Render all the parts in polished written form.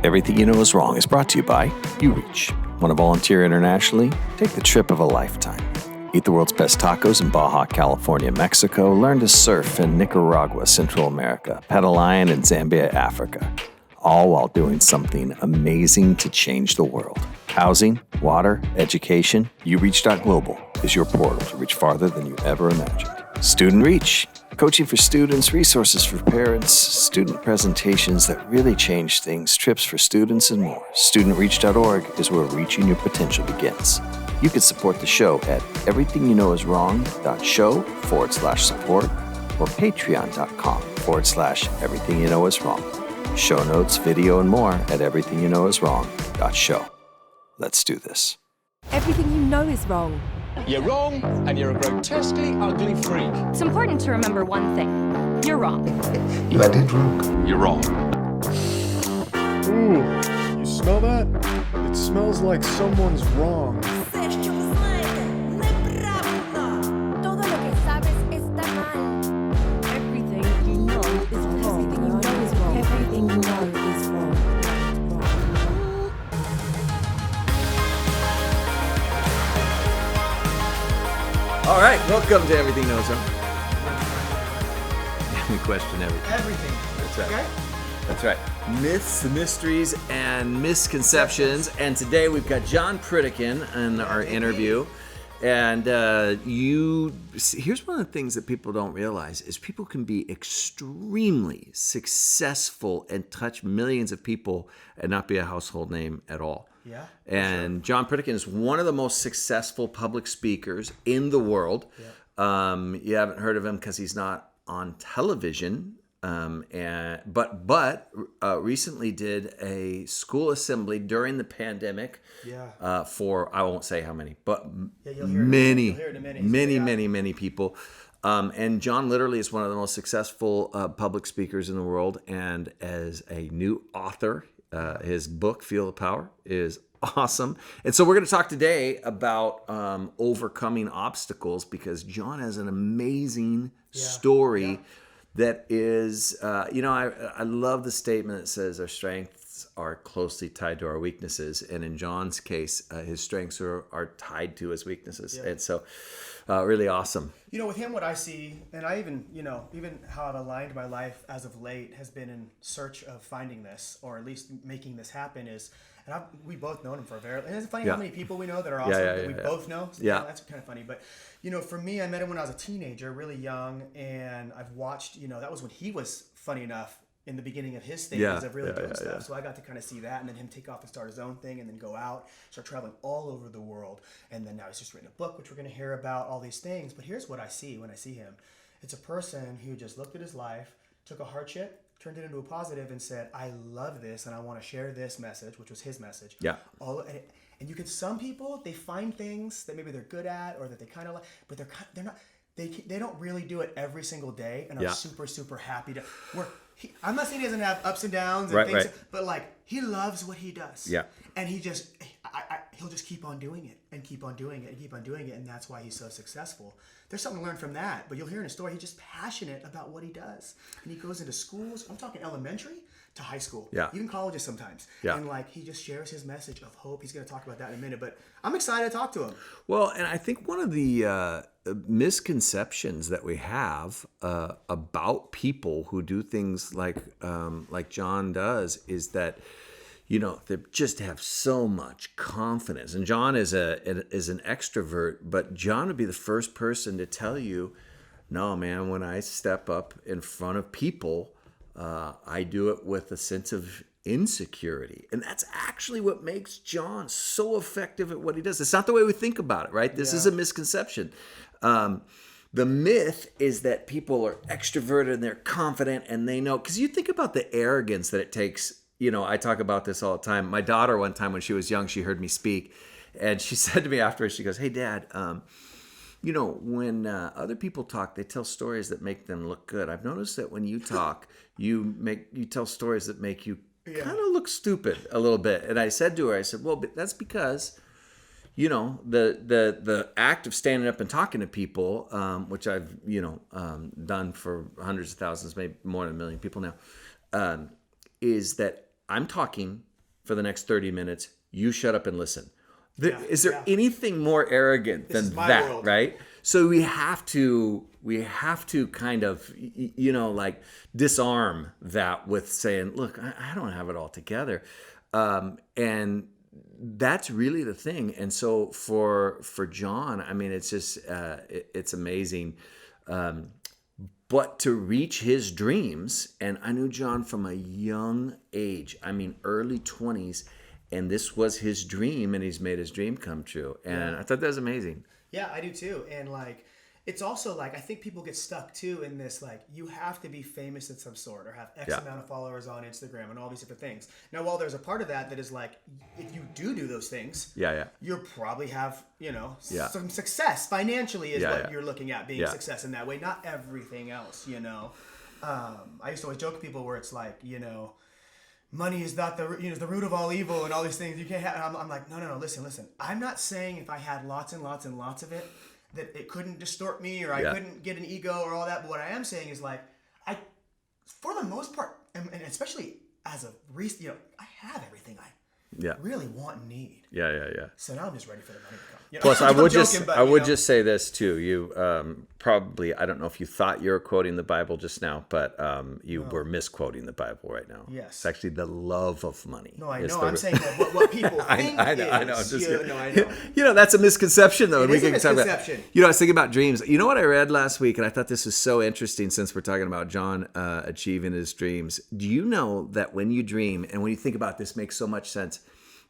Everything You Know Is Wrong is brought to you by UReach. Want to volunteer internationally? Take the trip of a lifetime. Eat the world's best tacos in Baja, California, Mexico. Learn to surf in Nicaragua, Central America. Pet a lion in Zambia, Africa. All while doing something amazing to change the world. Housing, water, education. UReach.global is your portal to reach farther than you ever imagined. Student Reach. Coaching for students, resources for parents, student presentations that really change things, trips for students, and more. StudentReach.org is where reaching your potential begins. You can support the show at everythingyouknowiswrong.show/support or patreon.com/everythingyouknowiswrong. Show notes, video, and more at everythingyouknowiswrong.show. Let's do this. Everything you know is wrong. You're wrong, and you're a grotesquely ugly freak. It's important to remember one thing. You're wrong. You are dead wrong. You're wrong. Ooh, you smell that? It smells like someone's wrong. Everything you know is wrong. Everything you know is wrong. Everything you know is wrong. All right, welcome to Everything Knows Wrong. We question everything. Everything. That's right. Okay? That's right. Myths, mysteries, and misconceptions. And today we've got John Pritikin in our interview. And here's one of the things that people don't realize is people can be extremely successful and touch millions of people and not be a household name at all. Yeah. And John Pritikin is one of the most successful public speakers in the world. Yeah. You haven't heard of him because he's not on television, but recently did a school assembly during the pandemic. Yeah. For I won't say how many, but you'll hear many, it in many people. And John literally is one of the most successful public speakers in the world, and as a new author. His book, Feel the Power, is awesome. And so we're going to talk today about overcoming obstacles because John has an amazing story that is, I love the statement that says our strengths are closely tied to our weaknesses. And in John's case, his strengths are tied to his weaknesses. Yeah. And so really awesome. You know, with him, what I see, and I even how I've aligned my life as of late has been in search of finding this, or at least making this happen is, and we both known him for a very, and it's funny how many people we know that are awesome that we both know. So, that's kind of funny. But, for me, I met him when I was a teenager, really young, and I've watched, that was when he was, funny enough, in the beginning of his stages of really doing stuff. So I got to kind of see that, and then him take off and start his own thing and then go out, start traveling all over the world. And then now he's just written a book, which we're going to hear about, all these things. But here's what I see when I see him. It's a person who just looked at his life, took a hardship, turned it into a positive, and said, I love this, and I want to share this message, which was his message. Yeah. And you can, some people, they find things that maybe they're good at or that they kind of like, but they're not, they don't really do it every single day and are super, super happy to work. I'm not saying he doesn't have ups and downs and things, but like he loves what he does. Yeah. And he'll just keep on doing it and keep on doing it and keep on doing it. And that's why he's so successful. There's something to learn from that, but you'll hear in his story, he's just passionate about what he does. And he goes into schools, I'm talking elementary to high school, even colleges sometimes. Yeah. And like, he just shares his message of hope. He's going to talk about that in a minute, but I'm excited to talk to him. Well, and I think one of the misconceptions that we have about people who do things like John does is that, they just have so much confidence. And John is an extrovert, but John would be the first person to tell you, no, man, when I step up in front of people, I do it with a sense of insecurity. And that's actually what makes John so effective at what he does. It's not the way we think about it, right? This is a misconception. The myth is that people are extroverted and they're confident and they know, because you think about the arrogance that it takes. I talk about this all the time. My daughter, one time when she was young, she heard me speak and she said to me afterwards, she goes, hey, Dad, when other people talk, they tell stories that make them look good. I've noticed that when you talk, you tell stories that make you kind of look stupid a little bit. And I said to her, well, but that's because, the act of standing up and talking to people, which I've, done for hundreds of thousands, maybe more than 1 million people now, is that I'm talking for the next 30 minutes. You shut up and listen. Is there yeah. anything more arrogant This is than my that, world. right? So we have to kind of, like disarm that with saying, look, I don't have it all together. And that's really the thing. And so for John, I mean, it's just, it's amazing. But to reach his dreams, and I knew John from a young age, I mean, early 20s, and this was his dream, and he's made his dream come true. And I thought that was amazing. Yeah, I do too. And like, it's also like, I think people get stuck too in this, like, you have to be famous in some sort or have X amount of followers on Instagram and all these different things. Now, while there's a part of that is like, if you do those things, you'll probably have, some success financially is what you're looking at, being success in that way, not everything else, I used to always joke with people where it's like, money is not the root of all evil and all these things you can't have. I'm like, no, listen. I'm not saying if I had lots and lots and lots of it, that it couldn't distort me or I couldn't get an ego or all that. But what I am saying is like, for the most part, and especially as a recent, I have everything I really want and need. Yeah. So now I'm just ready for the money to come. Plus, I would just say this too. You probably, I don't know if you thought you were quoting the Bible just now, but you were misquoting the Bible right now. Yes. It's actually the love of money. No, I know. I'm saying that what people think I know. is. Just I know. That's a misconception, though. It is a misconception. I was thinking about dreams. You know what I read last week, and I thought this was so interesting since we're talking about John achieving his dreams. Do you know that when you dream, and when you think about this, makes so much sense,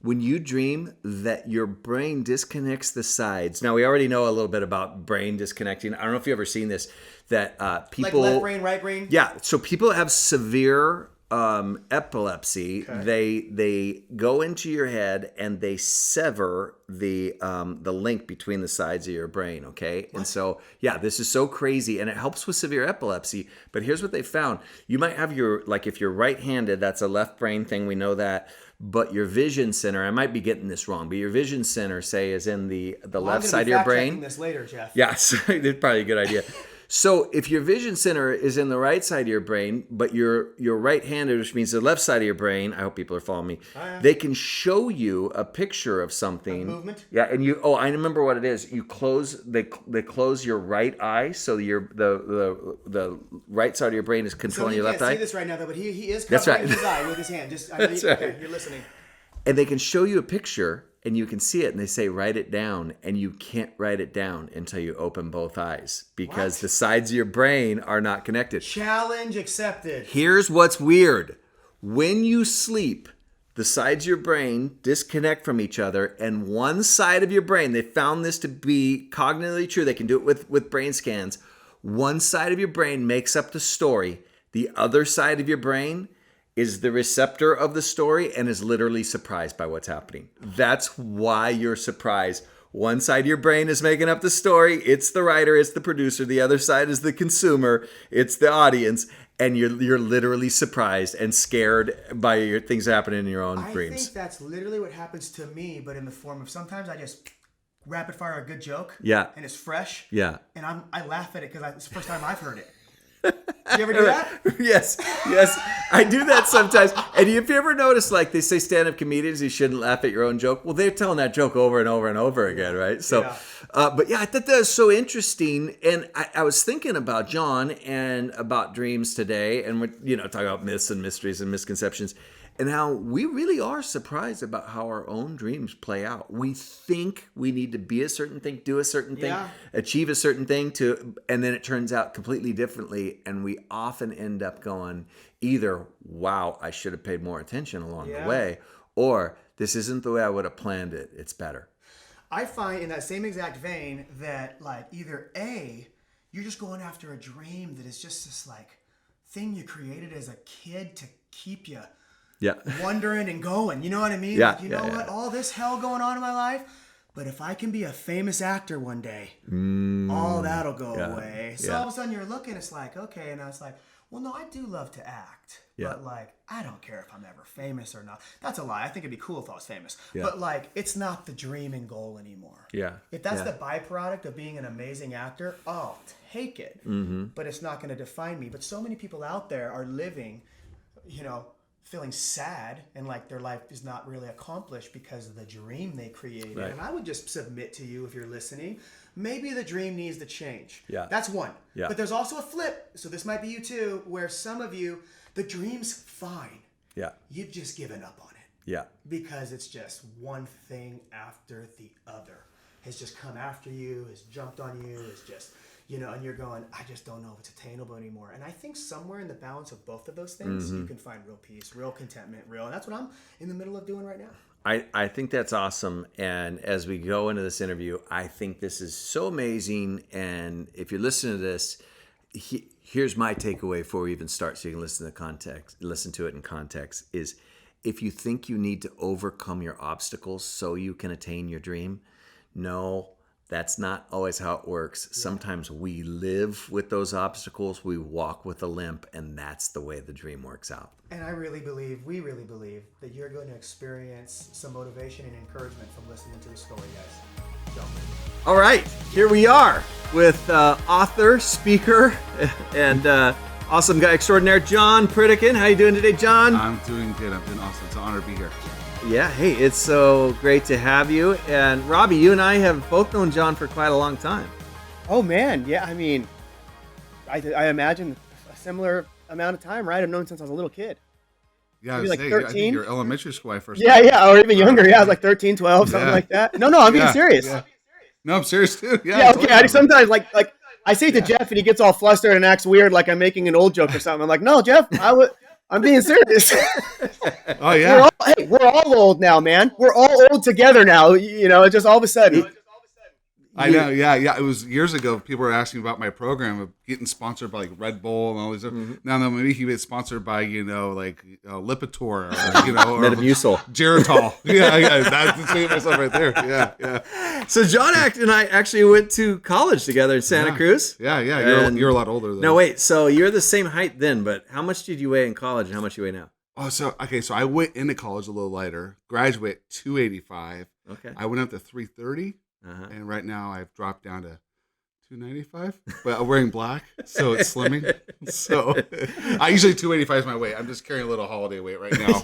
when you dream that your brain disconnects the sides. Now, we already know a little bit about brain disconnecting. I don't know if you've ever seen this, that people... Like left brain, right brain? Yeah. So people have severe epilepsy. Okay. They go into your head and they sever the link between the sides of your brain, okay? What? And so, this is so crazy, and it helps with severe epilepsy. But here's what they found. You might have if you're right-handed, that's a left brain thing, we know that. But your vision center, I might be getting this wrong, but your vision center, say, is in the left side of your brain. I'm going to be fact-checking this later, Jeff. Yes, it's probably a good idea. So if your vision center is in the right side of your brain, but you're right-handed, which means the left side of your brain, I hope people are following me, they can show you a picture of something. A movement? Yeah, and I remember what it is. You they close your right eye, so the right side of your brain is controlling your left eye. You can't see this right now, though, but he is That's right. covering his eye with his hand. That's right. Okay, you're listening. And they can show you a picture, and you can see it, and they say, write it down, and you can't write it down until you open both eyes because the sides of your brain are not connected. Challenge accepted. Here's what's weird. When you sleep, the sides of your brain disconnect from each other, and one side of your brain, they found this to be cognitively true, they can do it with brain scans, one side of your brain makes up the story, the other side of your brain is the receptor of the story and is literally surprised by what's happening. That's why you're surprised. One side of your brain is making up the story. It's the writer, it's the producer. The other side is the consumer. It's the audience. And you're literally surprised and scared by things happening in your own dreams. I think that's literally what happens to me, but in the form of sometimes I just rapid fire a good joke. Yeah. And it's fresh. Yeah. And I laugh at it because it's the first time I've heard it. You ever do that? Yes, I do that sometimes. And if you ever notice, like they say stand-up comedians, you shouldn't laugh at your own joke. Well, they're telling that joke over and over and over again, right? So, but I thought that was so interesting. And I was thinking about John and about dreams today. And we're, talking about myths and mysteries and misconceptions. And how we really are surprised about how our own dreams play out. We think we need to be a certain thing, do a certain thing, achieve a certain thing, and then it turns out completely differently. And we often end up going either, wow, I should have paid more attention along the way, or this isn't the way I would have planned it. It's better. I find in that same exact vein that like either A, you're just going after a dream that is just this like thing you created as a kid to keep you wondering and going. You know what I mean? Yeah, like, you know what? All this hell going on in my life, but if I can be a famous actor one day, all that'll go away. So all of a sudden you're looking, it's like, okay, and I was like, well, no, I do love to act, but like, I don't care if I'm ever famous or not. That's a lie. I think it'd be cool if I was famous, but like, it's not the dream and goal anymore. Yeah. If that's the byproduct of being an amazing actor, I'll take it, but it's not going to define me. But so many people out there are living, feeling sad and like their life is not really accomplished because of the dream they created. Right. And I would just submit to you, if you're listening, maybe the dream needs to change. Yeah. That's one. Yeah. But there's also a flip. So this might be you too, where some of you, the dream's fine. Yeah. You've just given up on it. Yeah. Because it's just one thing after the other has just come after you, has jumped on you, is just, and you're going, I just don't know if it's attainable anymore. And I think somewhere in the balance of both of those things, you can find real peace, real contentment, and that's what I'm in the middle of doing right now. I think that's awesome. And as we go into this interview, I think this is so amazing. And if you're listening to this, here's my takeaway before we even start, so you can listen to it in context, is if you think you need to overcome your obstacles so you can attain your dream, no, that's not always how it works. Sometimes we live with those obstacles, we walk with a limp, and that's the way the dream works out. And we really believe that you're going to experience some motivation and encouragement from listening to the story, guys. Don't. All right, here we are with author, speaker, and awesome guy extraordinaire, John Pritikin. How you doing today, John? I'm doing good. I'm doing awesome. It's an honor to be here. Yeah, hey, it's so great to have you. And Robbie, you and I have both known John for quite a long time. Oh, man. Yeah, I mean, I imagine a similar amount of time, right? I've known since I was a little kid. Yeah, Maybe like I 13? think you're elementary school. I first. Yeah, or even younger. Yeah, I was like 13, 12, something Yeah. like that. No, I'm being serious. Yeah. No, I'm serious too. Yeah. Yeah, okay. totally. Sometimes, like I say to Jeff, and he gets all flustered and acts weird, like I'm making an old joke or something. I'm like, no, Jeff, I'm being serious. Oh yeah. We're all old now, man. We're all old together now. Just all of a sudden. I know. Yeah. It was years ago. People were asking about my program of getting sponsored by like Red Bull and all these. Now, maybe he gets sponsored by Lipitor or or Metamucil. Geritol. Yeah. That's saying myself right there. Yeah. So John and I actually went to college together in Santa Cruz. Yeah. And- You're a lot older than. No, wait. So you're the same height then, but how much did you weigh in college and how much you weigh now? Oh, so I went into college a little lighter. Graduate 285. Okay. I went up to 330. Uh-huh. And right now I've dropped down to 295, but I'm wearing black, so it's slimming. So I usually 285 is my weight. I'm just carrying a little holiday weight right now,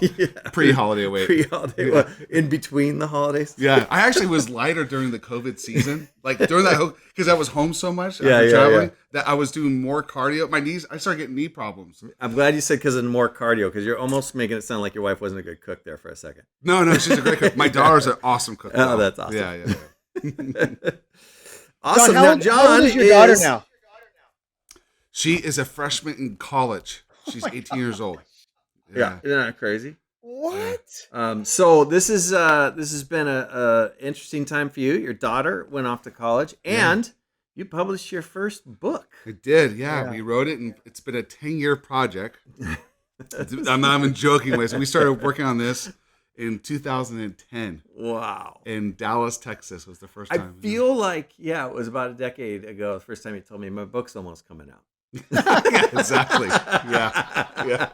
pre-holiday weight. Pre-holiday, Yeah. well, in between the holidays. Yeah, I actually was lighter during the COVID season, like during that because I was home so much Yeah, after traveling yeah. that I was doing more cardio. My knees, I started getting knee problems. I'm glad you said because of more cardio, because you're almost making it sound like your wife wasn't a good cook there for a second. No, she's a great cook. My daughter's an awesome cook. Oh, that's awesome. Yeah. Awesome. John, Now, John how old is your daughter now? She is a freshman in college. She's 18 years old. Yeah, isn't that crazy? What? So this has been a interesting time for you. Your daughter went off to college, and you published your first book. I did, yeah. We wrote it, and it's been a 10-year project. I'm not even joking with. So we started working on this in 2010 Wow. in Dallas, Texas was the first time. I feel like, it was about a decade ago, the first time you told me my book's almost coming out. Yeah, exactly. Yeah.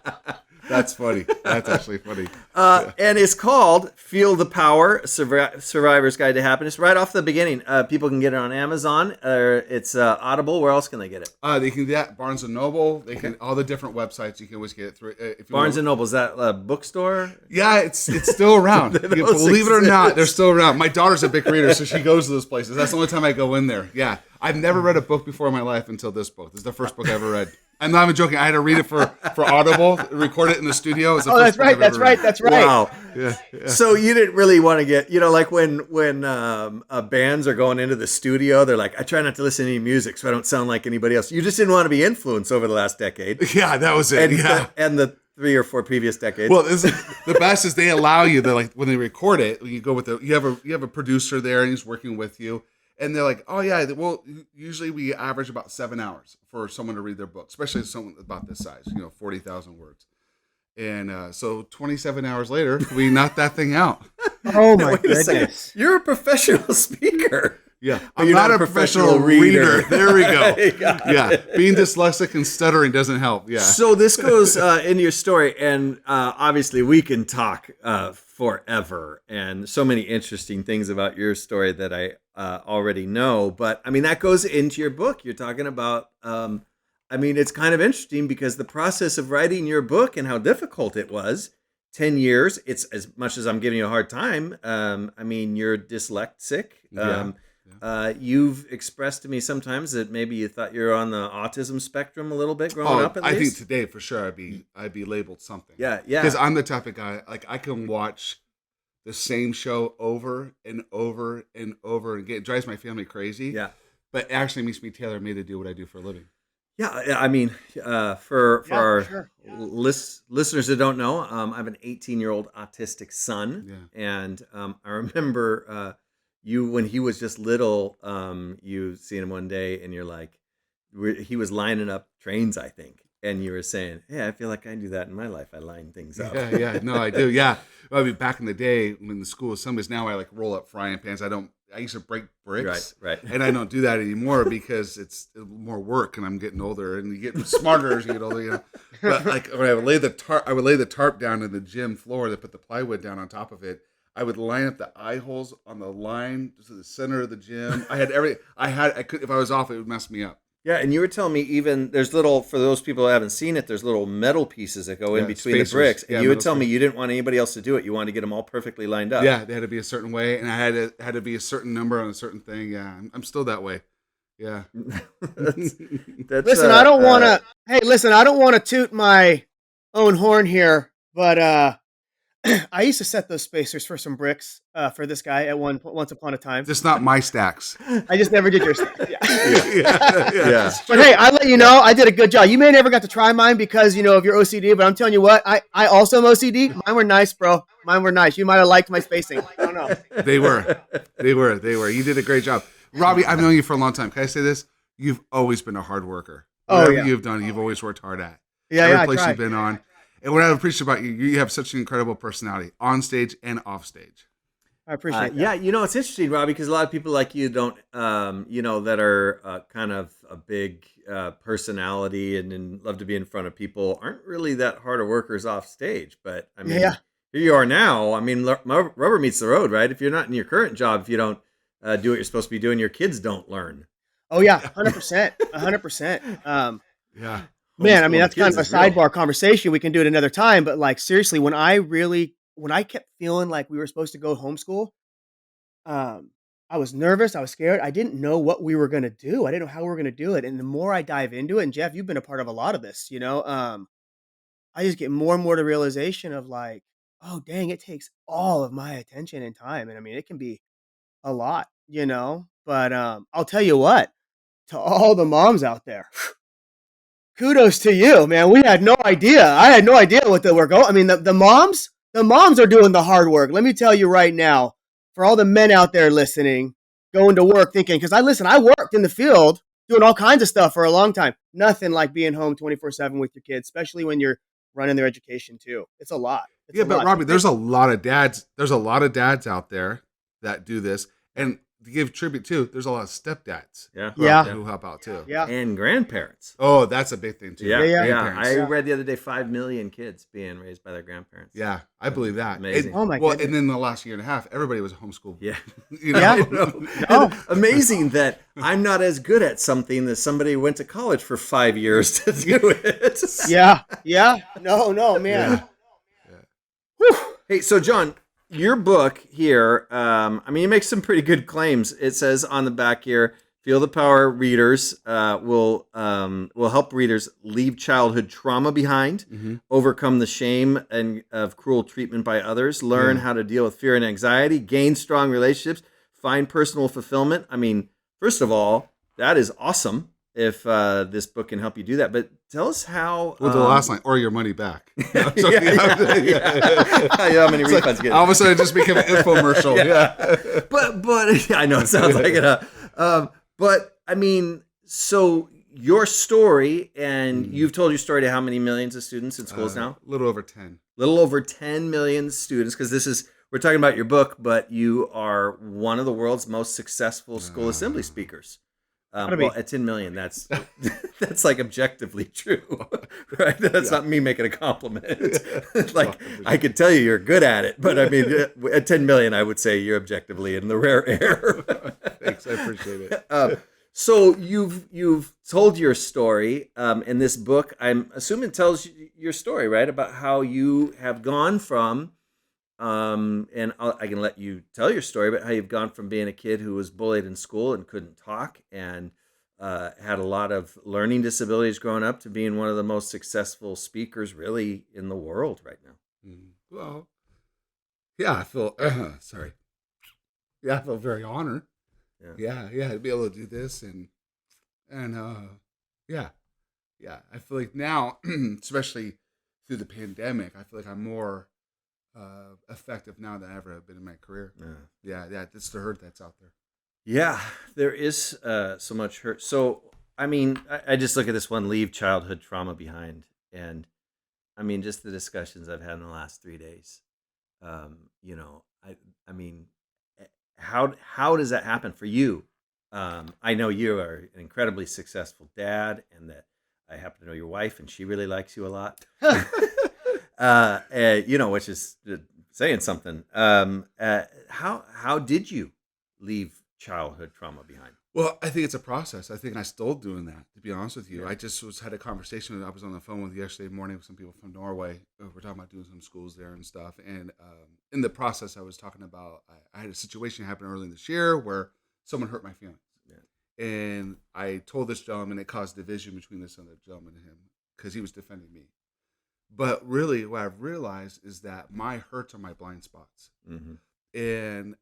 That's funny. That's actually funny. And it's called Feel the Power, Survivor's Guide to Happiness. Right off the beginning, people can get it on Amazon, or it's Audible. Where else can they get it? They can do that Barnes & Noble. They can all the different websites. You can always get it through. If you Barnes & want. Noble, is that a bookstore? Yeah, it's still around. Believe it or not, exist. they're still around. My daughter's a big reader, so she goes to those places. That's the only time I go in there. Yeah. I've never read a book before in my life until this book. This is the first book I ever read. I'm not even joking. I had to read it for Audible, record it in the studio. It's the first book I've ever read. That's right. Wow. Yeah. So you didn't really want to get, like when bands are going into the studio, they're like, I try not to listen to any music so I don't sound like anybody else. You just didn't want to be influenced over the last decade. Yeah, that was it. And the 3 or 4 previous decades. Well, the best is they allow you. They're like when they record it, you go with you have a producer there and he's working with you, and they're like, oh yeah, well usually we average about 7 hours for someone to read their book, especially someone about this size, 40,000 words. And so 27 hours later, we knocked that thing out. Oh my Wait a second. goodness. You're a professional speaker. Yeah, But I'm you're not a professional reader. There we go. Yeah, being dyslexic and stuttering doesn't help. Yeah. So this goes into your story, and obviously we can talk forever, and so many interesting things about your story that I already know. But I mean, that goes into your book. You're talking about I mean, it's kind of interesting because the process of writing your book and how difficult it was, 10 years, it's as much as I'm giving you a hard time. I mean, you're dyslexic. You've expressed to me sometimes that maybe you thought you were on the autism spectrum a little bit growing up. At I least. think today for sure I'd be labeled something. Yeah. Because I'm the type of guy, like I can watch the same show over and over and over again. It drives my family crazy. Yeah. But it actually makes me tailor-made to do what I do for a living. Yeah, I mean, for our sure. listeners that don't know, I have an 18-year-old autistic son, Yeah. and I remember you when he was just little. You seen him one day, and you're like, he was lining up trains, I think, and you were saying, "Hey, I feel like I do that in my life. I line things up." Yeah, no, I do. Yeah, I mean, back in the day when the school assemblies, now I like roll up frying pans. I used to break bricks, Right. and I don't do that anymore because it's more work, and I'm getting older, and you get smarter as you get older, you know. But like when I would lay the tarp down in the gym floor to put the plywood down on top of it. I would line up the eye holes on the line to the center of the gym. I could if I was off, it would mess me up. Yeah, and you were telling me even there's little, for those people who haven't seen it, there's little metal pieces that go in between spacers. the bricks. And Yeah, you would metal tell me spacers. you didn't want anybody else to do it. You wanted to get them all perfectly lined up. Yeah, they had to be a certain way, and I had to be a certain number on a certain thing. Yeah, I'm still that way. Yeah. That's, Listen, I don't want to. Hey, listen, I don't want to toot my own horn here, but I used to set those spacers for some bricks for this guy at once upon a time. Just not my stacks. I just never did your stuff. Yeah. Yeah. But hey, I let you know I did a good job. You may never got to try mine because of your OCD, but I'm telling you what, I also am OCD. Mine were nice, bro. Mine were nice. You might have liked my spacing. I don't know. They were. You did a great job. Robbie, I've known you for a long time. Can I say this? You've always been a hard worker. Whatever you've done, you've always worked hard at. Every place you've been on. And what I appreciate about you, you have such an incredible personality on stage and off stage. I appreciate that. Yeah, it's interesting, Robbie, because a lot of people like you don't, that are kind of a big personality and love to be in front of people aren't really that hard of workers off stage. But I mean, here you are now. I mean, rubber meets the road, right? If you're not in your current job, if you don't do what you're supposed to be doing, your kids don't learn. Oh yeah, 100%, 100%. Yeah. Man, I mean, that's kind of a Homeschooling kids is real. sidebar conversation. We can do it another time. But like, seriously, when I kept feeling like we were supposed to go homeschool, I was nervous. I was scared. I didn't know what we were going to do. I didn't know how we were going to do it. And the more I dive into it, and Jeff, you've been a part of a lot of this, I just get more and more to realization of like, oh, dang, it takes all of my attention and time. And I mean, it can be a lot, but I'll tell you what, to all the moms out there, kudos to you, man. We had no idea. I had no idea what they were going. I mean, the moms are doing the hard work. Let me tell you right now, for all the men out there listening, going to work thinking, because I worked in the field doing all kinds of stuff for a long time. Nothing like being home 24/7 with your kids, especially when you're running their education too. It's a lot. It's a But lot. Robbie, there's a lot of dads. There's a lot of dads out there that do this. And to give tribute to, there's a lot of stepdads who help out too. Yeah. And grandparents. Oh, that's a big thing too. Yeah. Grandparents. I read the other day 5 million kids being raised by their grandparents. Yeah, I believe that. Amazing. And, Oh my well, goodness. and then the last year and a half, everybody was homeschooled. Yeah. You know? Yeah. And amazing that I'm not as good at something that somebody who went to college for 5 years to do it. Yeah. No, man. Hey, so John, your book here, you make some pretty good claims. It says on the back here, feel the power readers will help readers leave childhood trauma behind, overcome the shame of cruel treatment by others, learn how to deal with fear and anxiety, gain strong relationships, find personal fulfillment. I mean, first of all, that is awesome if this book can help you do that. But tell us how... Well, the last line, or your money back. How many refunds get? All of a sudden, it just became an infomercial. But I know it sounds like it. But I mean, so your story, and you've told your story to how many millions of students in schools now? A little over 10. Little over 10 million students, because we're talking about your book, but you are one of the world's most successful school assembly speakers. At 10 million, that's like objectively true, right? That's not me making a compliment. Like, I could tell you're good at it, but I mean, at 10 million, I would say you're objectively in the rare air. Thanks, I appreciate it. So you've told your story, and this book, I'm assuming, tells your story, right? About how you have gone from, and I can let you tell your story, but how you've gone from being a kid who was bullied in school and couldn't talk and had a lot of learning disabilities growing up to being one of the most successful speakers, really, in the world right now. Well, yeah, I feel sorry. Yeah, I feel very honored. Yeah, to be able to do this and yeah, yeah. I feel like now, especially through the pandemic, I feel like I'm more effective now than I ever have been in my career. Yeah. That's the hurt that's out there. Yeah, there is so much hurt. So, I mean, I just look at this one, leave childhood trauma behind. And I mean, just the discussions I've had in the last 3 days. You know, I mean, how does that happen for you? I know you are an incredibly successful dad, and that I happen to know your wife, and she really likes you a lot. You know, which is saying something. How did you leave childhood trauma behind? Well, I think it's a process. I think I still doing that, to be honest with you. I just had a conversation. I was on the phone with yesterday morning with some people from Norway. We're talking about doing some schools there and stuff. And in the process, I was talking about I had a situation happen early this year where someone hurt my feelings. And I told this gentleman, it caused division between this other gentleman and him because he was defending me. But really, what I've realized is that my hurts are my blind spots. And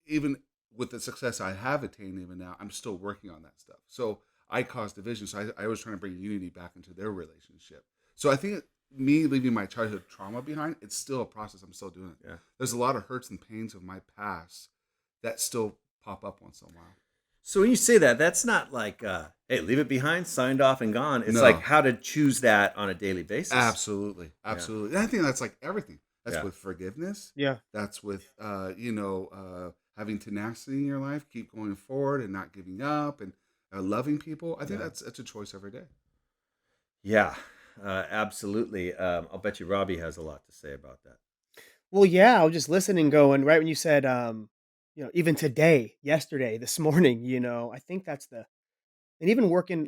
even with the success I have attained even now, I'm still working on that stuff. So I caused division. So I was trying to bring unity back into their relationship. So I think me leaving my childhood trauma behind, it's still a process. I'm still doing it. There's a lot of hurts and pains of my past that still pop up once in a while. So when you say that, that's not like, hey, leave it behind, signed off and gone. It's like how to choose that on a daily basis. Absolutely. And I think that's like everything. That's with forgiveness. Yeah. That's with, having tenacity in your life, keep going forward and not giving up and loving people. I think that's a choice every day. Yeah, absolutely. I'll bet you Robbie has a lot to say about that. Well, yeah, I was just listening, going right when you said, even today, yesterday, this morning, I think that's and even working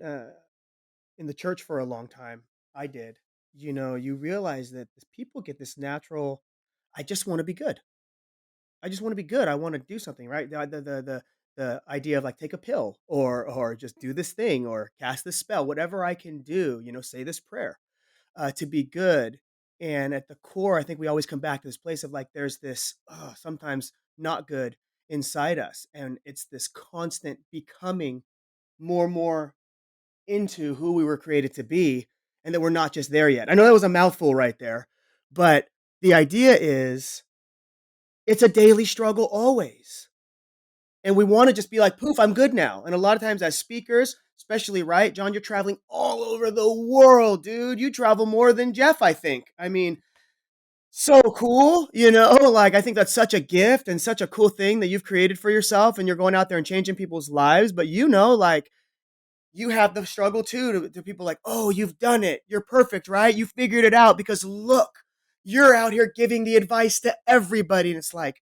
in the church for a long time, I did. You realize that people get this natural, I just want to be good. I just want to be good. I want to do something, right? The idea of like take a pill or just do this thing or cast this spell, whatever I can do, say this prayer to be good. And at the core, I think we always come back to this place of like there's this sometimes not good inside us, and it's this constant becoming more and more into who we were created to be, and that we're not just there yet. I know that was a mouthful right there, but the idea is it's a daily struggle always. And we want to just be like, poof, I'm good now. And a lot of times as speakers, especially, right, John, you're traveling all over the world, dude. You travel more than Jeff, I think. I mean, so cool, like I think that's such a gift and such a cool thing that you've created for yourself, and you're going out there and changing people's lives. But like you have the struggle too to people like, oh, you've done it. You're perfect, right? You figured it out because look, you're out here giving the advice to everybody. And it's like,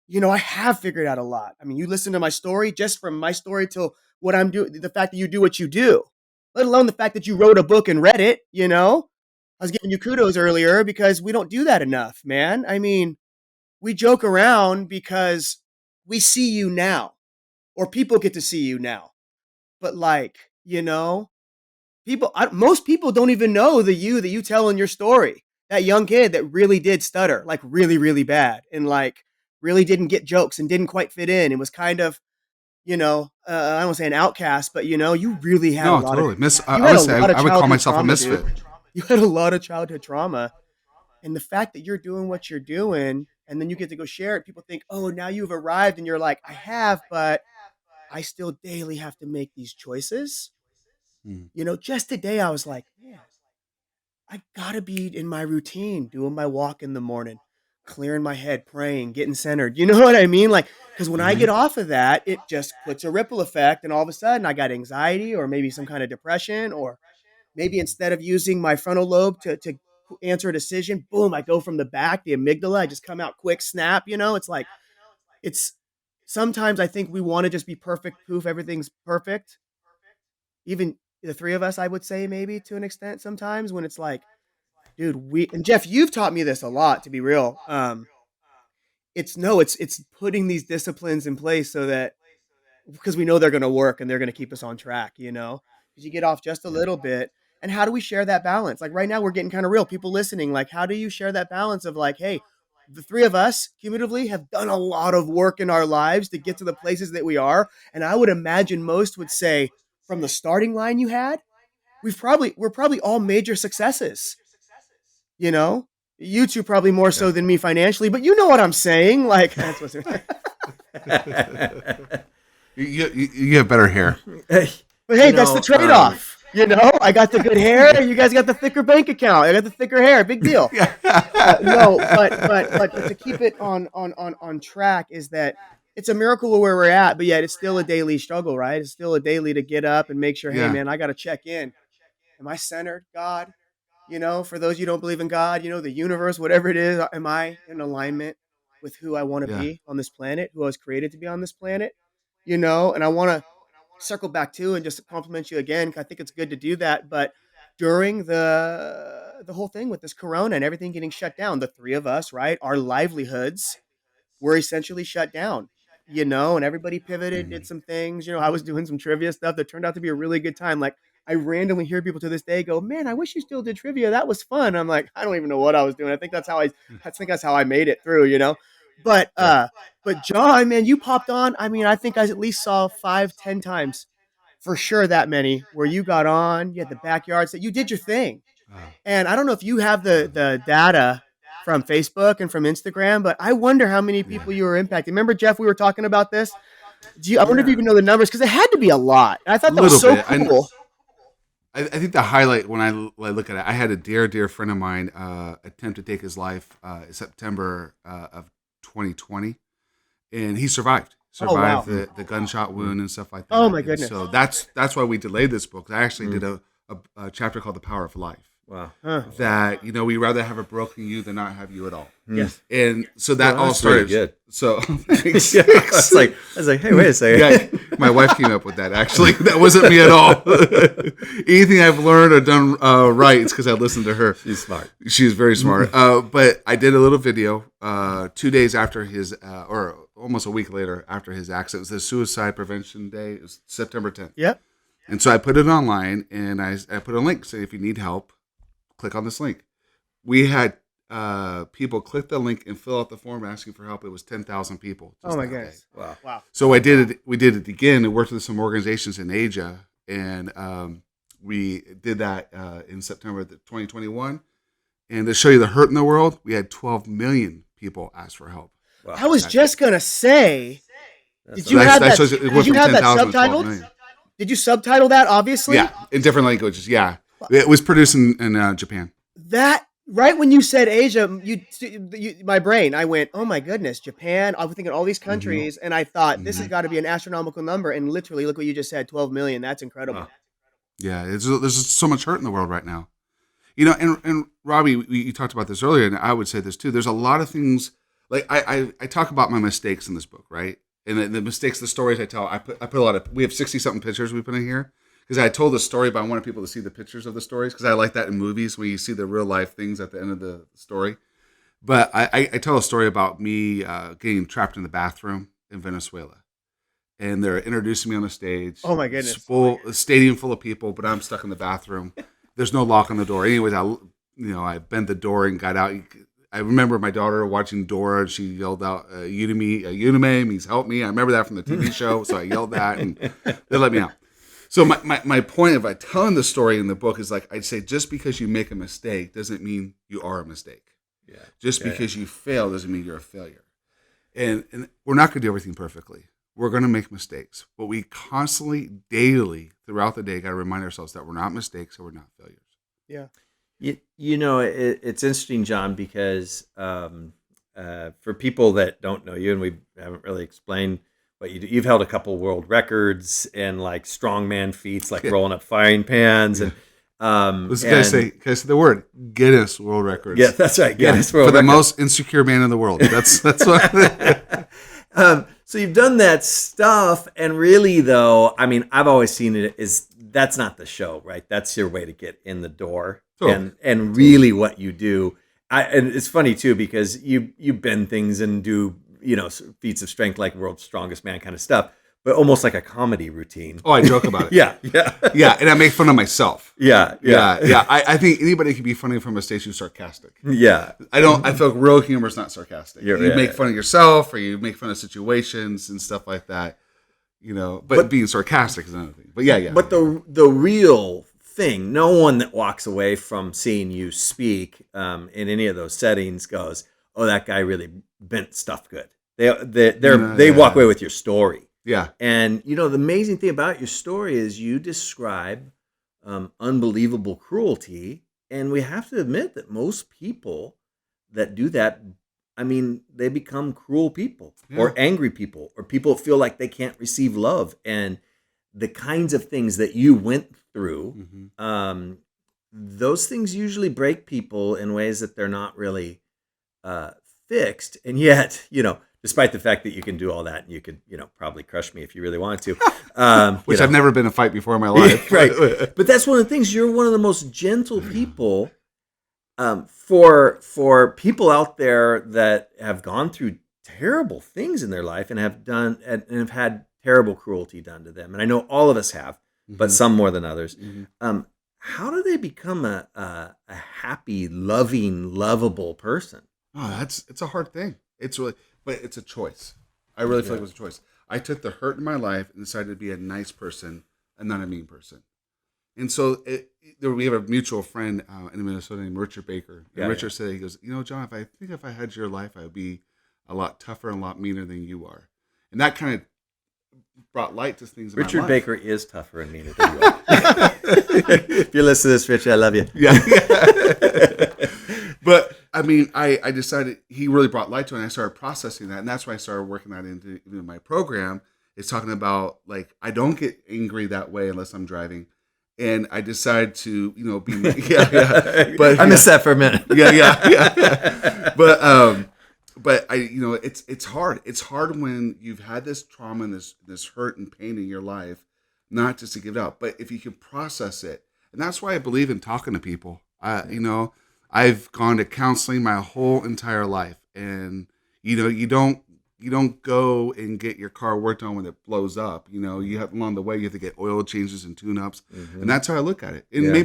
I have figured out a lot. I mean, you listen to my story, just from my story till what I'm doing, the fact that you do what you do, let alone the fact that you wrote a book and read it, I was giving you kudos earlier because we don't do that enough, man. I mean, we joke around because we see you now, or people get to see you now. But like, most people don't even know the you that you tell in your story. That young kid that really did stutter, like really, really bad, and like really didn't get jokes and didn't quite fit in and was kind of, I don't want to say an outcast, but you really had a lot totally. of. I would call myself a misfit. Dude. You had a lot of childhood trauma, and the fact that you're doing what you're doing, and then you get to go share it, people think, oh, now you've arrived, and you're like, I have, but I still daily have to make these choices. Just today I was like, man, I gotta be in my routine, doing my walk in the morning, clearing my head, praying, getting centered. You know what I mean? Like, because when I get off of that, it just puts a ripple effect, and all of a sudden I got anxiety or maybe some kind of depression, or maybe instead of using my frontal lobe to answer a decision, boom, I go from the back, the amygdala, I just come out quick, snap. It's like, it's sometimes I think we want to just be perfect, poof, everything's perfect. even the three of us, I would say maybe to an extent sometimes when it's like, dude, and Jeff, you've taught me this a lot, to be real. It's putting these disciplines in place so that because we know they're going to work and they're going to keep us on track, because you get off just a little bit. And how do we share that balance? Like right now we're getting kind of real, people listening, like, how do you share that balance of like, hey, the three of us cumulatively have done a lot of work in our lives to get to the places that we are. And I would imagine most would say from the starting line you had, we're probably all major successes, you know, you two probably more so than me financially, but you know what I'm saying? Like that's what's You have better hair. But hey, that's the trade-off. I got the good hair. You guys got the thicker bank account. I got the thicker hair. Big deal. No, but to keep it on track is that it's a miracle where we're at, but yet it's still a daily struggle, right? It's still a daily to get up and make sure, hey man, I got to check in. Am I centered, God? For those you don't believe in God, the universe, whatever it is, am I in alignment with who I want to be on this planet, who I was created to be on this planet? And I want to circle back to and just compliment you again. I think it's good to do that. But during the whole thing with this corona and everything getting shut down, the three of us, right, our livelihoods were essentially shut down, and everybody pivoted, did some things. I was doing some trivia stuff that turned out to be a really good time. Like I randomly hear people to this day go, man, I wish you still did trivia. That was fun. I'm like, I don't even know what I was doing. I think that's how I made it through, But John, man, you popped on. I mean, I think I at least saw 5-10 times for sure that many where you got on, you had the backyards that you did your thing. And I don't know if you have the data from Facebook and from Instagram, but I wonder how many people you were impacting. Remember, Jeff, we were talking about this. I wonder if you even know the numbers because it had to be a lot. And I thought that was so cool. I think the highlight when I look at it, I had a dear friend of mine attempt to take his life in September of 2020, and he survived the gunshot wound and stuff like that. Oh my goodness! So that's why we delayed this book. I actually did a chapter called The Power of Life. Wow. That we rather have a broken you than not have you at all. Yes. And so that all started. Really good. So yeah, I was like, hey, wait a second. Yeah, my wife came up with that. Actually, that wasn't me at all. Anything I've learned or done right, it's because I listened to her. She's smart. She's very smart. But I did a little video 2 days after his, or almost a week later after his accident. It was the Suicide Prevention Day. It was September 10th. Yep. And so I put it online, and I put a link saying if you need help, click on this link. We had people click the link and fill out the form asking for help. It was 10,000 people. Oh my goodness! Wow! So we did it again. And worked with some organizations in Asia, and we did that in September 2021. And to show you the hurt in the world, we had 12 million people ask for help. Wow. I was just gonna say, did you have that subtitled? Did you subtitle that? Obviously, yeah, in different languages. Yeah. It was produced in Japan. That right when you said Asia, my brain, I went, oh my goodness, Japan. I was thinking all these countries, and I thought this has got to be an astronomical number. And literally, look what you just said, 12 million. That's incredible. Wow. Yeah, there's so much hurt in the world right now. And Robbie, you talked about this earlier, and I would say this too. There's a lot of things like I talk about my mistakes in this book, right? And the mistakes, the stories I tell. I put a lot of. We have 60 something pictures we put in here. Because I told the story, but I wanted people to see the pictures of the stories because I like that in movies where you see the real life things at the end of the story. But I tell a story about me getting trapped in the bathroom in Venezuela. And they're introducing me on the stage. Oh my goodness. A stadium full of people, but I'm stuck in the bathroom. There's no lock on the door. Anyways, I bent the door and got out. I remember my daughter watching Dora, and she yelled out, Unime means help me. I remember that from the TV show, so I yelled that, and they let me out. So my point of telling the story in the book is like I'd say just because you make a mistake doesn't mean you are a mistake. Yeah. Just because you fail doesn't mean you're a failure. And we're not going to do everything perfectly. We're going to make mistakes. But we constantly, daily, throughout the day, got to remind ourselves that we're not mistakes and we're not failures. Yeah. It's interesting, John, because for people that don't know you, and we haven't really explained what you do, you've held a couple world records and like strongman feats, like rolling up frying pans, and can I say the word Guinness World Records? Yeah, that's right, Guinness World for Records. The most insecure man in the world. That's what. So you've done that stuff, and really, though, I mean, I've always seen it as that's not the show, right? That's your way to get in the door. Totally. And really what you do. And it's funny too, because you bend things and do, feats of strength like world's strongest man kind of stuff, but almost like a comedy routine. Oh, I joke about it. Yeah. Yeah, and I make fun of myself. Yeah. I think anybody can be funny from a stage who's sarcastic. Yeah. I feel like real humor is not sarcastic. Yeah, you yeah, make yeah. fun of yourself, or you make fun of situations and stuff like that. But being sarcastic is another thing. But yeah. But the real thing, no one that walks away from seeing you speak in any of those settings goes, "Oh, that guy really bent stuff good." They walk away with your story. Yeah. And the amazing thing about your story is you describe unbelievable cruelty, and we have to admit that most people that do that, they become cruel people or angry people or people feel like they can't receive love. And the kinds of things that you went through, those things usually break people in ways that they're not really fixed. And yet, despite the fact that you can do all that and you could, probably crush me if you really wanted to. Which I've never been in a fight before in my life. Right. But that's one of the things. You're one of the most gentle people. For people out there that have gone through terrible things in their life and have had terrible cruelty done to them, and I know all of us have, but some more than others. How do they become a happy, loving, lovable person? Oh, it's a hard thing. But it's a choice. I really feel like it was a choice. I took the hurt in my life and decided to be a nice person and not a mean person. And so we have a mutual friend in Minnesota named Richard Baker. And Richard said, he goes, John, if I had your life, I would be a lot tougher and a lot meaner than you are. And that kind of brought light to things in my life. Richard Baker is tougher and meaner than you are. If you listen to this, Rich, I love you. Yeah. But I decided he really brought light to it, and I started processing that. And that's why I started working that into my program. It's talking about, like, I don't get angry that way unless I'm driving. And I decided to, be, But I missed that for a minute. Yeah. But it's hard. It's hard when you've had this trauma and this hurt and pain in your life, not just to give it up, but if you can process it. And that's why I believe in talking to people. I've gone to counseling my whole entire life, and you don't go and get your car worked on when it blows up. You have along the way you have to get oil changes and tune-ups, and that's how I look at it. And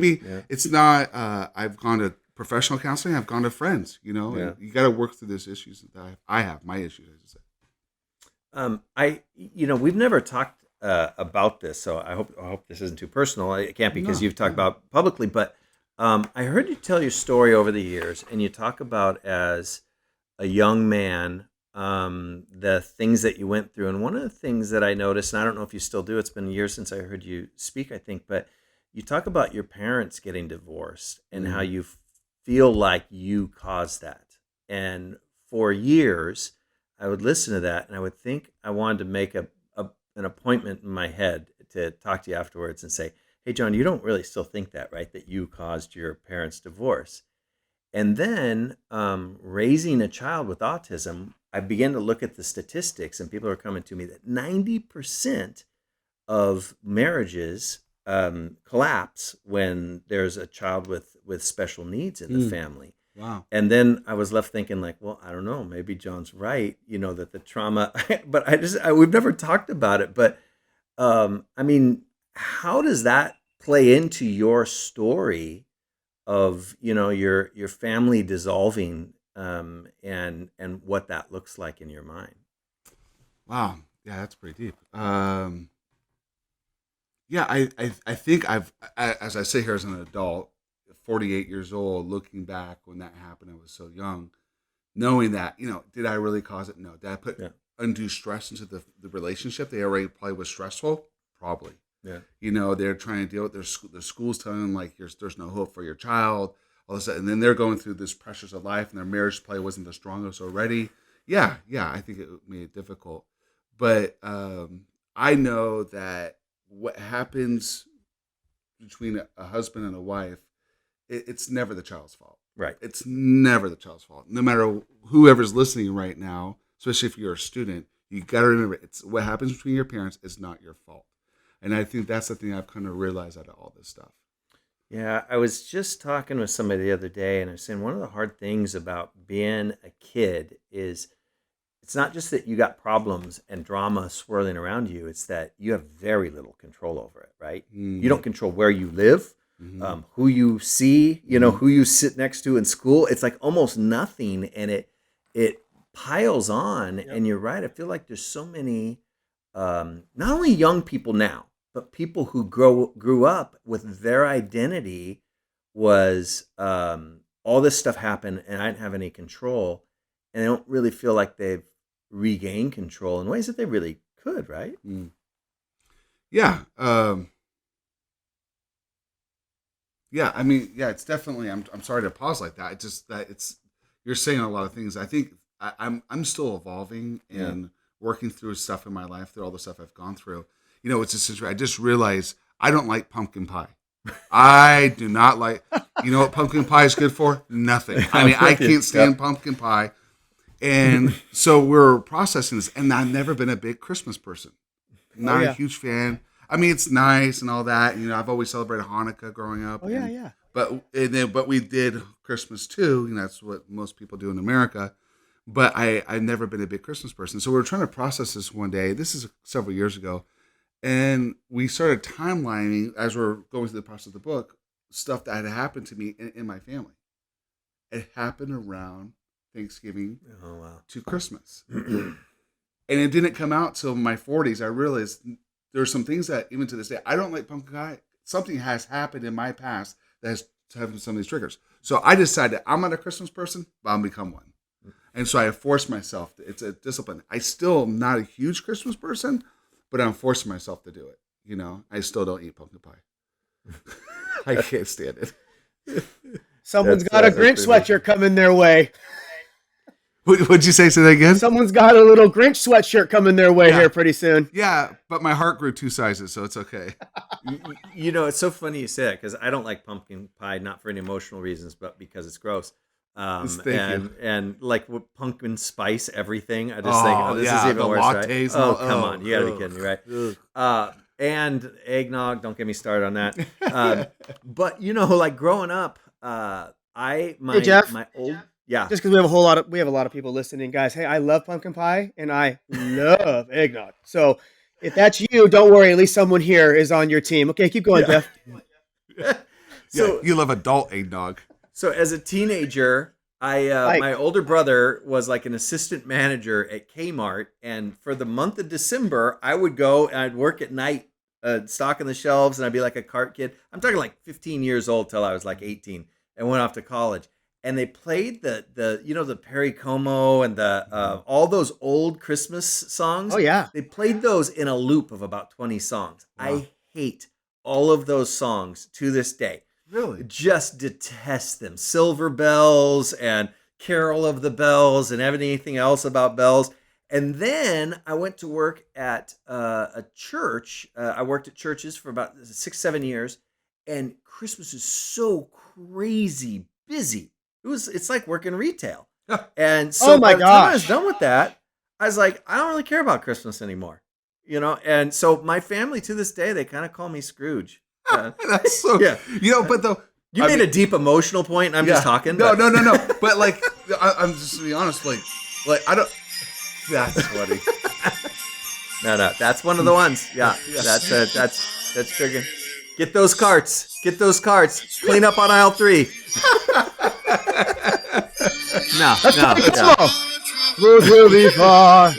it's not. I've gone to professional counseling. I've gone to friends. And you got to work through those issues that I have my issues. I should say. We've never talked about this, so I hope this isn't too personal. It can't because you've talked about it publicly, but I heard you tell your story over the years, and you talk about as a young man the things that you went through. And one of the things that I noticed, and I don't know if you still do, it's been years since I heard you speak, I think, but you talk about your parents getting divorced and how you feel like you caused that. And for years, I would listen to that and I would think I wanted to make an appointment in my head to talk to you afterwards and say, "Hey, John, you don't really still think that, right? That you caused your parents' divorce." And then raising a child with autism, I began to look at the statistics, and people are coming to me that 90% of marriages collapse when there's a child with special needs in the family. Wow. And then I was left thinking, like, well, I don't know, maybe John's right, that the trauma, but we've never talked about it. But how does that play into your story of your family dissolving and what that looks like in your mind? Wow, yeah, that's pretty deep. I think as I sit here as an adult, 48 years old, looking back when that happened, I was so young, knowing that did I really cause it? No. Did I put undue stress into the relationship? They already probably was stressful, probably. Yeah. They're trying to deal with their school's telling them like there's no hope for your child, all this, and then they're going through this pressures of life, and their marriage probably wasn't the strongest already. Yeah, I think it made it difficult, but I know that what happens between a husband and a wife, it's never the child's fault. Right. It's never the child's fault. No matter whoever's listening right now, especially if you're a student, you got to remember it's what happens between your parents is not your fault. And I think that's the thing I've kind of realized out of all this stuff. Yeah, I was just talking with somebody the other day, and I was saying one of the hard things about being a kid is it's not just that you got problems and drama swirling around you, it's that you have very little control over it, right? You don't control where you live, who you see, who you sit next to in school. It's like almost nothing, and it piles on. Yep. And you're right. I feel like there's so many, not only young people now, but people who grew up with their identity was all this stuff happened, and I didn't have any control, and they don't really feel like they've regained control in ways that they really could, right? Yeah. Yeah, I mean, yeah, it's definitely. I'm sorry to pause like that. It's just that you're saying a lot of things. I think I'm still evolving and working through stuff in my life, through all the stuff I've gone through. It's a situation. I just realized I don't like pumpkin pie. I do not like. You know what pumpkin pie is good for? Nothing. I mean, I can't stand pumpkin pie, and so we're processing this. And I've never been a big Christmas person. Not a huge fan. I mean, it's nice and all that. I've always celebrated Hanukkah growing up. Oh yeah. But we did Christmas too. That's what most people do in America. But I've never been a big Christmas person. So we were trying to process this one day. This is several years ago. And we started timelining, as we're going through the process of the book, stuff that had happened to me in my family. It happened around Thanksgiving to Christmas. And it didn't come out till my 40s. I realized there's some things that, even to this day, I don't like pumpkin pie. Something has happened in my past that has happened some of these triggers. So I decided I'm not a Christmas person, but I'll become one. And so I forced myself. It's a discipline. I still am not a huge Christmas person, but I'm forcing myself to do it. I still don't eat pumpkin pie. I can't stand it. Someone's got a Grinch sweatshirt coming their way. What'd you say? Say that again? Someone's got a little Grinch sweatshirt coming their way here pretty soon. Yeah, but my heart grew 2 sizes, so it's okay. It's so funny you say that because I don't like pumpkin pie, not for any emotional reasons, but because it's gross. And like with pumpkin spice everything, I just think, this is even worse, right? Come on, you gotta be kidding me, right? And eggnog, don't get me started on that. But like growing up, Hey, Jeff. my old just because we have a lot of people listening, guys. Hey, I love pumpkin pie and I love eggnog. So if that's you, don't worry. At least someone here is on your team. Okay, keep going, Jeff. So you love adult eggnog. So as a teenager, my older brother was like an assistant manager at Kmart, and for the month of December, I would go and I'd work at night, stocking the shelves, and I'd be like a cart kid. I'm talking like 15 years old till I was like 18, and went off to college. And they played the Perry Como and the all those old Christmas songs. Oh yeah, they played those in a loop of about 20 songs. Wow. I hate all of those songs to this day. Really? Just detest them. Silver Bells and Carol of the Bells and anything else about bells. And then I went to work at a church. I worked at churches for about 6-7 years. And Christmas is so crazy busy. It's like working retail. And so by the time I was done with that, I was like, I don't really care about Christmas anymore. And so my family to this day, they kind of call me Scrooge. That's so, but though you made a deep emotional point, and I'm just talking. No. But like, I'm just to be honest, like I don't. That's funny. No, that's one of the ones. Yeah. That's triggering. Get those carts. Clean up on aisle 3. No. Road will be far.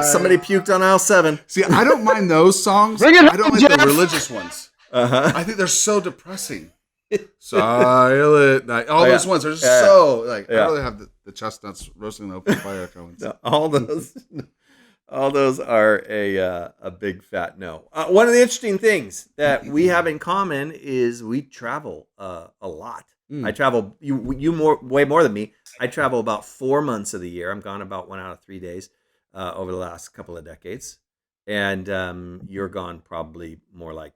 Somebody puked on aisle 7. See, I don't mind those songs. Bring it I don't home, like Jeff. the religious ones. I think they're so depressing. Silent night. All those ones are so like. I really have the chestnuts roasting in the open fire going. All those are a big fat no. One of the interesting things that we have in common is we travel a lot. I travel way more than me. I travel about 4 months of the year. I'm gone about 1 out of 3 days over the last couple of decades, and you're gone probably more like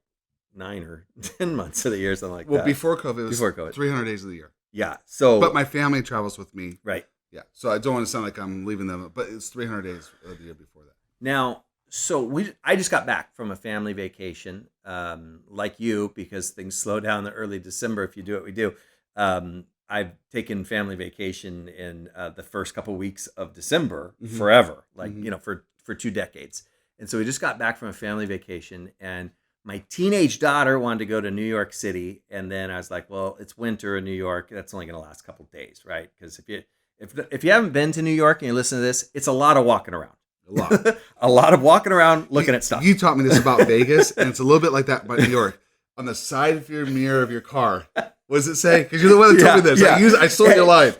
9 or 10 months of the year, something like that. Well, before COVID, it was 300 days of the year. Yeah. So, but my family travels with me. Right. Yeah. So I don't want to sound like I'm leaving them, but it's 300 days of the year before that. Now, I just got back from a family vacation, like you, because things slow down in early December if you do what we do. I've taken family vacation in the first couple weeks of December forever, like for 2 decades. And so we just got back from a family vacation, and my teenage daughter wanted to go to New York City, and then I was like, well, it's winter in New York. That's only going to last a couple days, right? Because if you haven't been to New York and you listen to this, it's a lot of walking around. A lot of walking around looking at stuff. You taught me this about Vegas, and it's a little bit like that about New York. On the side of your mirror of your car, what does it say? Because you're the one that told me this. I stole your line.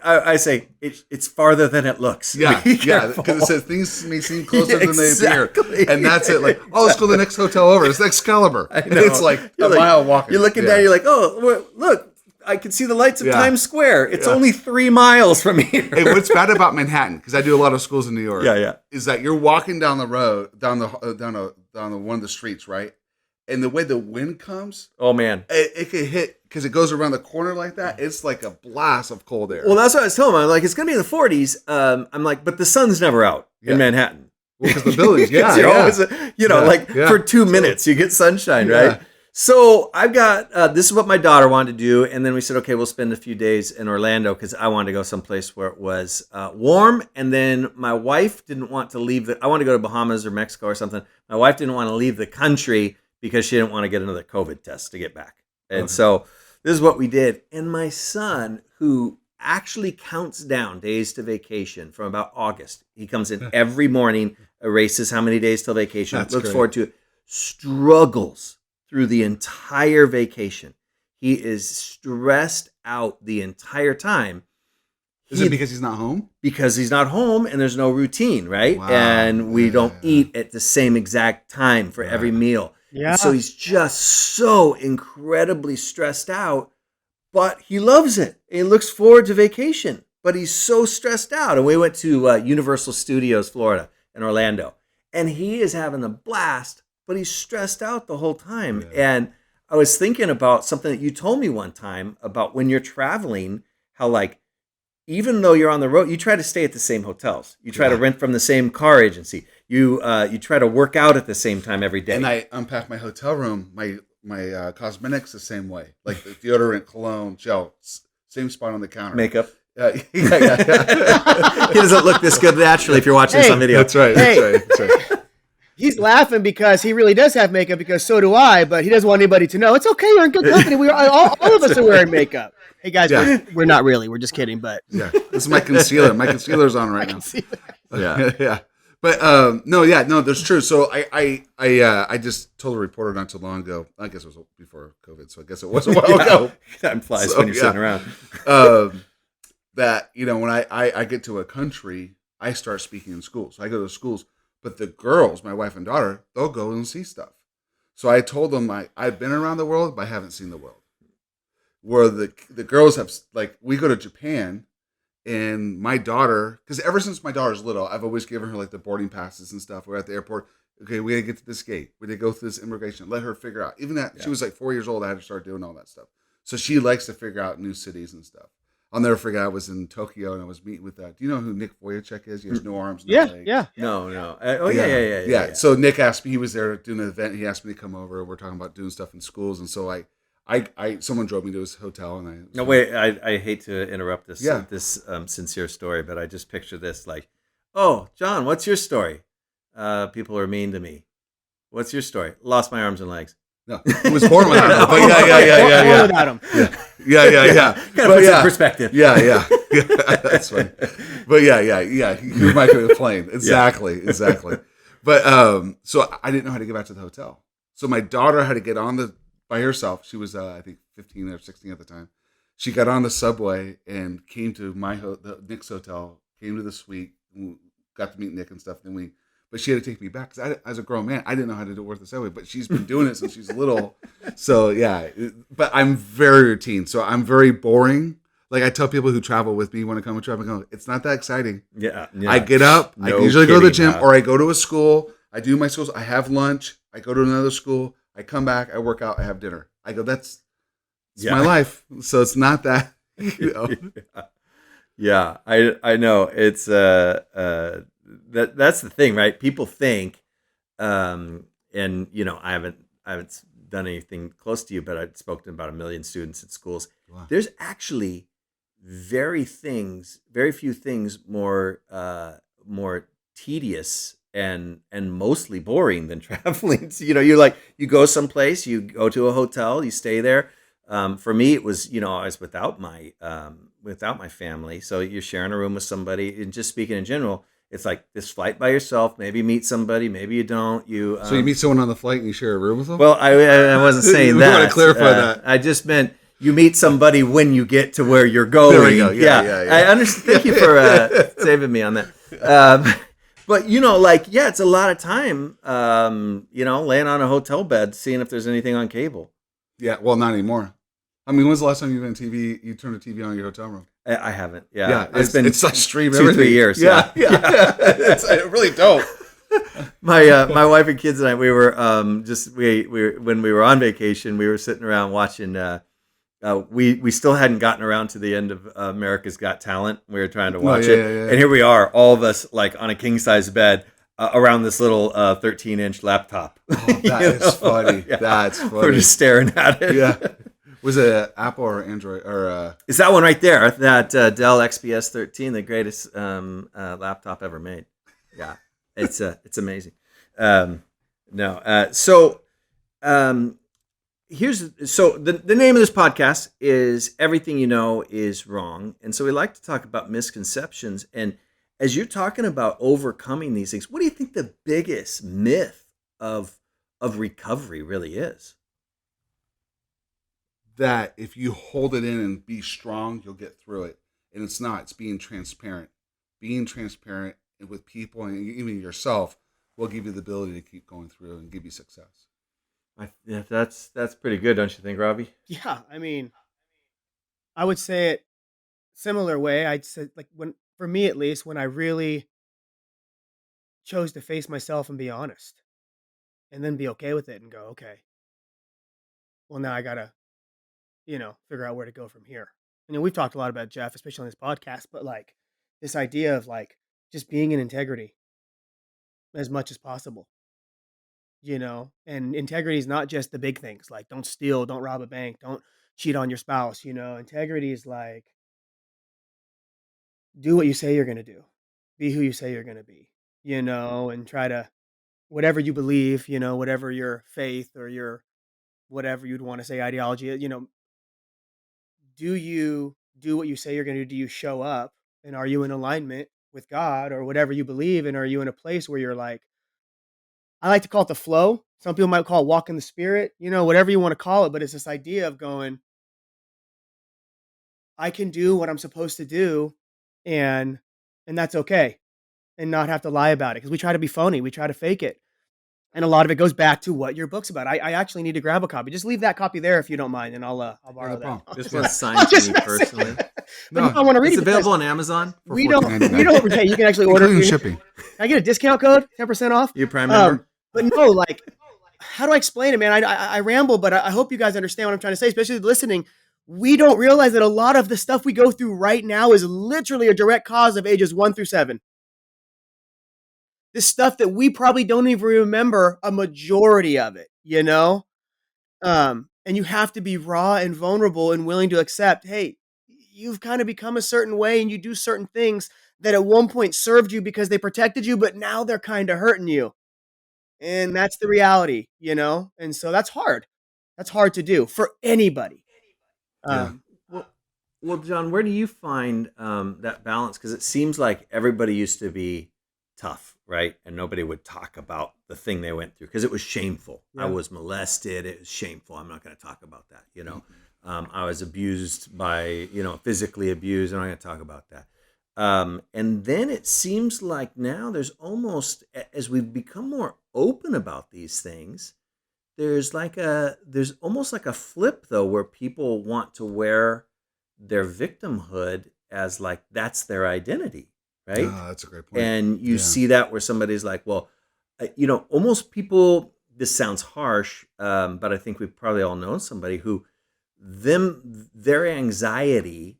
I say it's farther than it looks. Yeah, because it says things may seem closer than they appear, and that's it. Like, oh, let's go to the next hotel over. It's Excalibur. And it's like a mile walking. You're looking down. You're like, oh, look. I can see the lights of Times Square. It's only 3 miles from here. Hey, what's bad about Manhattan? Because I do a lot of schools in New York. Yeah. Is that you're walking down the road, down the one of the streets, right? And the way the wind comes, oh man, it could hit because it goes around the corner like that. It's like a blast of cold air. Well, that's what I was telling him. I'm like, it's gonna be in the 40s. I'm like, but the sun's never out in Manhattan. Well, because the buildings, for 2 minutes you get sunshine, right? So I've got, this is what my daughter wanted to do. And then we said, okay, we'll spend a few days in Orlando because I wanted to go someplace where it was warm. And then my wife didn't want to leave I wanted to go to Bahamas or Mexico or something. My wife didn't want to leave the country because she didn't want to get another COVID test to get back. And so this is what we did. And my son, who actually counts down days to vacation from about August, he comes in every morning, erases how many days till vacation, looks forward to it, struggles through the entire vacation. He is stressed out the entire time. Is it because he's not home? Because he's not home and there's no routine, right? Wow. And we don't eat at the same exact time for every meal. Yeah. And so he's just so incredibly stressed out, but he loves it. He looks forward to vacation, but he's so stressed out. And we went to Universal Studios, Florida, in Orlando, and he is having a blast, but he's stressed out the whole time. Yeah. And I was thinking about something that you told me one time about when you're traveling, how like, even though you're on the road, you try to stay at the same hotels. You try to rent from the same car agency. You try to work out at the same time every day. And I unpack my hotel room, my cosmetics the same way. Like the deodorant, cologne, gel, same spot on the counter. Makeup. Yeah. He doesn't look this good naturally if you're watching this on video. That's right. That's right. He's laughing because he really does have makeup, because so do I, but he doesn't want anybody to know. It's okay, you're in good company. We are all of us are wearing makeup. Hey guys, we're not really. We're just kidding, but this is my concealer. My concealer's on right now. Yeah. But no, that's true. So I just told a reporter not too long ago. I guess it was before COVID, so I guess it was a while ago. Time flies when you're sitting around. That when I get to a country, I start speaking in schools. So I go to schools. But the girls, my wife and daughter, they'll go and see stuff. So I told them I've been around the world, but I haven't seen the world. Where the girls have, like, we go to Japan, and my daughter, because ever since my daughter's little, I've always given her like the boarding passes and stuff. We're at the airport. Okay, we gotta get to this gate. We gotta go through this immigration. Let her figure out. Even that she was like 4 years old, I had to start doing all that stuff. So she likes to figure out new cities and stuff. I'll never forget. I was in Tokyo and I was meeting with do you know who Nick Vujicic is? He has no arms, no legs. No. Yeah. So Nick asked me. He was there doing an event. He asked me to come over. We're talking about doing stuff in schools, and so someone drove me to his hotel, and No, wait. I hate to interrupt this sincere story, but I just picture this like, oh, John, what's your story? People are mean to me. What's your story? Lost my arms and legs. No, he was born without him. But yeah. Without him. Yeah. Kind of puts it in perspective. Yeah. That's funny. But yeah. You might be playing. Exactly. But so I didn't know how to get back to the hotel. So my daughter had to get on by herself. She was I think 15 or 16 at the time. She got on the subway and came to Nick's hotel. Came to the suite. Got to meet Nick and stuff. But she had to take me back because as a grown man, I didn't know how to do it worth the subway. But she's been doing it since she's little. So yeah, but I'm very routine. So I'm very boring. Like I tell people who travel with me when I come and travel, I go, it's not that exciting. Yeah. I get up. I usually go to the gym or I go to a school. I do my schools. I have lunch. I go to another school. I come back. I work out. I have dinner. I go, it's my life. So it's not that, Yeah, I know. It's that's the thing, right? People think, and I haven't done anything close to you, but I've spoken to about 1 million students at schools. Wow. There's actually very few things more tedious and mostly boring than traveling. So, you go someplace, you go to a hotel, you stay there. For me, it was, I was without my family. So you're sharing a room with somebody, and just speaking in general, it's like this flight by yourself. Maybe meet somebody, maybe you don't. So you meet someone on the flight and you share a room with them? Well, I wasn't saying We that. want to clarify that. I just meant you meet somebody when you get to where you're going. There we go. Yeah. I understand. Thank you for saving me on that. But it's a lot of time. Laying on a hotel bed, seeing if there's anything on cable. Yeah, well, not anymore. I mean, when's the last time you've been TV? You turned a TV on in your hotel room? I haven't. It's like stream 2-3 years. Yeah. It's really dope. My wife and kids and I, we were when we were on vacation, we were sitting around watching. We still hadn't gotten around to the end of America's Got Talent. We were trying to watch it, and here we are, all of us like on a king size bed around this little 13-inch laptop. Oh, that is funny. Yeah. That's funny. We're just staring at it. Yeah. Was it Apple or Android or? It's that one right there. That Dell XPS 13, the greatest laptop ever made. Yeah, it's amazing. So the name of this podcast is Everything You Know Is Wrong, and so we like to talk about misconceptions. And as you're talking about overcoming these things, what do you think the biggest myth of recovery really is? That if you hold it in and be strong, you'll get through it. And it's not. It's being transparent. Being transparent with people and even yourself will give you the ability to keep going through and give you success. That's pretty good, don't you think, Robbie? Yeah, I mean, I would say it similar way. I'd say, like, for me at least, when I really chose to face myself and be honest, and then be okay with it and go, okay, well, now I gotta, figure out where to go from here. We've talked a lot about Jeff, especially on this podcast, but like this idea of like just being in integrity as much as possible. And integrity is not just the big things, like don't steal, don't rob a bank, don't cheat on your spouse. Integrity is like do what you say you're going to do, be who you say you're going to be, and try to, whatever you believe, whatever your faith or your, whatever you'd want to say, ideology, do you do what you say you're going to do? Do you show up, and are you in alignment with God or whatever you believe? And are you in a place where you're like, I like to call it the flow. Some people might call it walk in the spirit, whatever you want to call it. But it's this idea of going, I can do what I'm supposed to do, and that's okay, and not have to lie about it. Because we try to be phony. We try to fake it. And a lot of it goes back to what your book's about. I actually need to grab a copy. Just leave that copy there if you don't mind, and I'll borrow that. This one's signed to me personally. No, I want to read it. It's available on Amazon. We don't. Hey, you can actually order it. Shipping. Can I get a discount code? 10% off. You Prime member. But no, like, how do I explain it, man? I ramble, but I hope you guys understand what I'm trying to say, especially listening. We don't realize that a lot of the stuff we go through right now is literally a direct cause of ages 1 through 7. This stuff that we probably don't even remember a majority of it, And you have to be raw and vulnerable and willing to accept, hey, you've kind of become a certain way and you do certain things that at one point served you because they protected you, but now they're kind of hurting you. And that's the reality, And so that's hard. That's hard to do for anybody. Well, John, where do you find that balance? Because it seems like everybody used to be tough, right? And nobody would talk about the thing they went through because it was shameful. Yeah. I was molested. It was shameful. I'm not going to talk about that. I was abused by, physically abused. I'm not going to talk about that. And then it seems like now there's almost, as we've become more open about these things, there's almost like a flip though, where people want to wear their victimhood as like, that's their identity. Right. Oh, that's a great point. And you see that where somebody's like, well, almost people, this sounds harsh, but I think we've probably all known somebody who their anxiety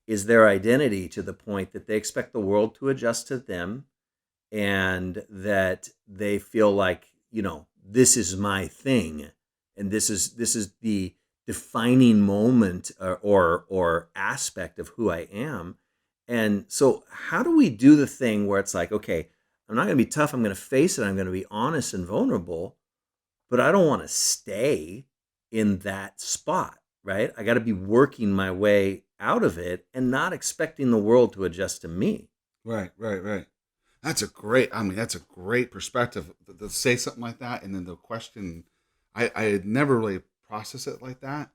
is their identity to the point that they expect the world to adjust to them and that they feel like, this is my thing, and this is the defining moment, or aspect of who I am. And so how do we do the thing where it's like, okay, I'm not going to be tough, I'm going to face it, I'm going to be honest and vulnerable, but I don't want to stay in that spot, right? I got to be working my way out of it and not expecting the world to adjust to me. Right. That's a great perspective to say something like that. And then the question, I had never really processed it like that.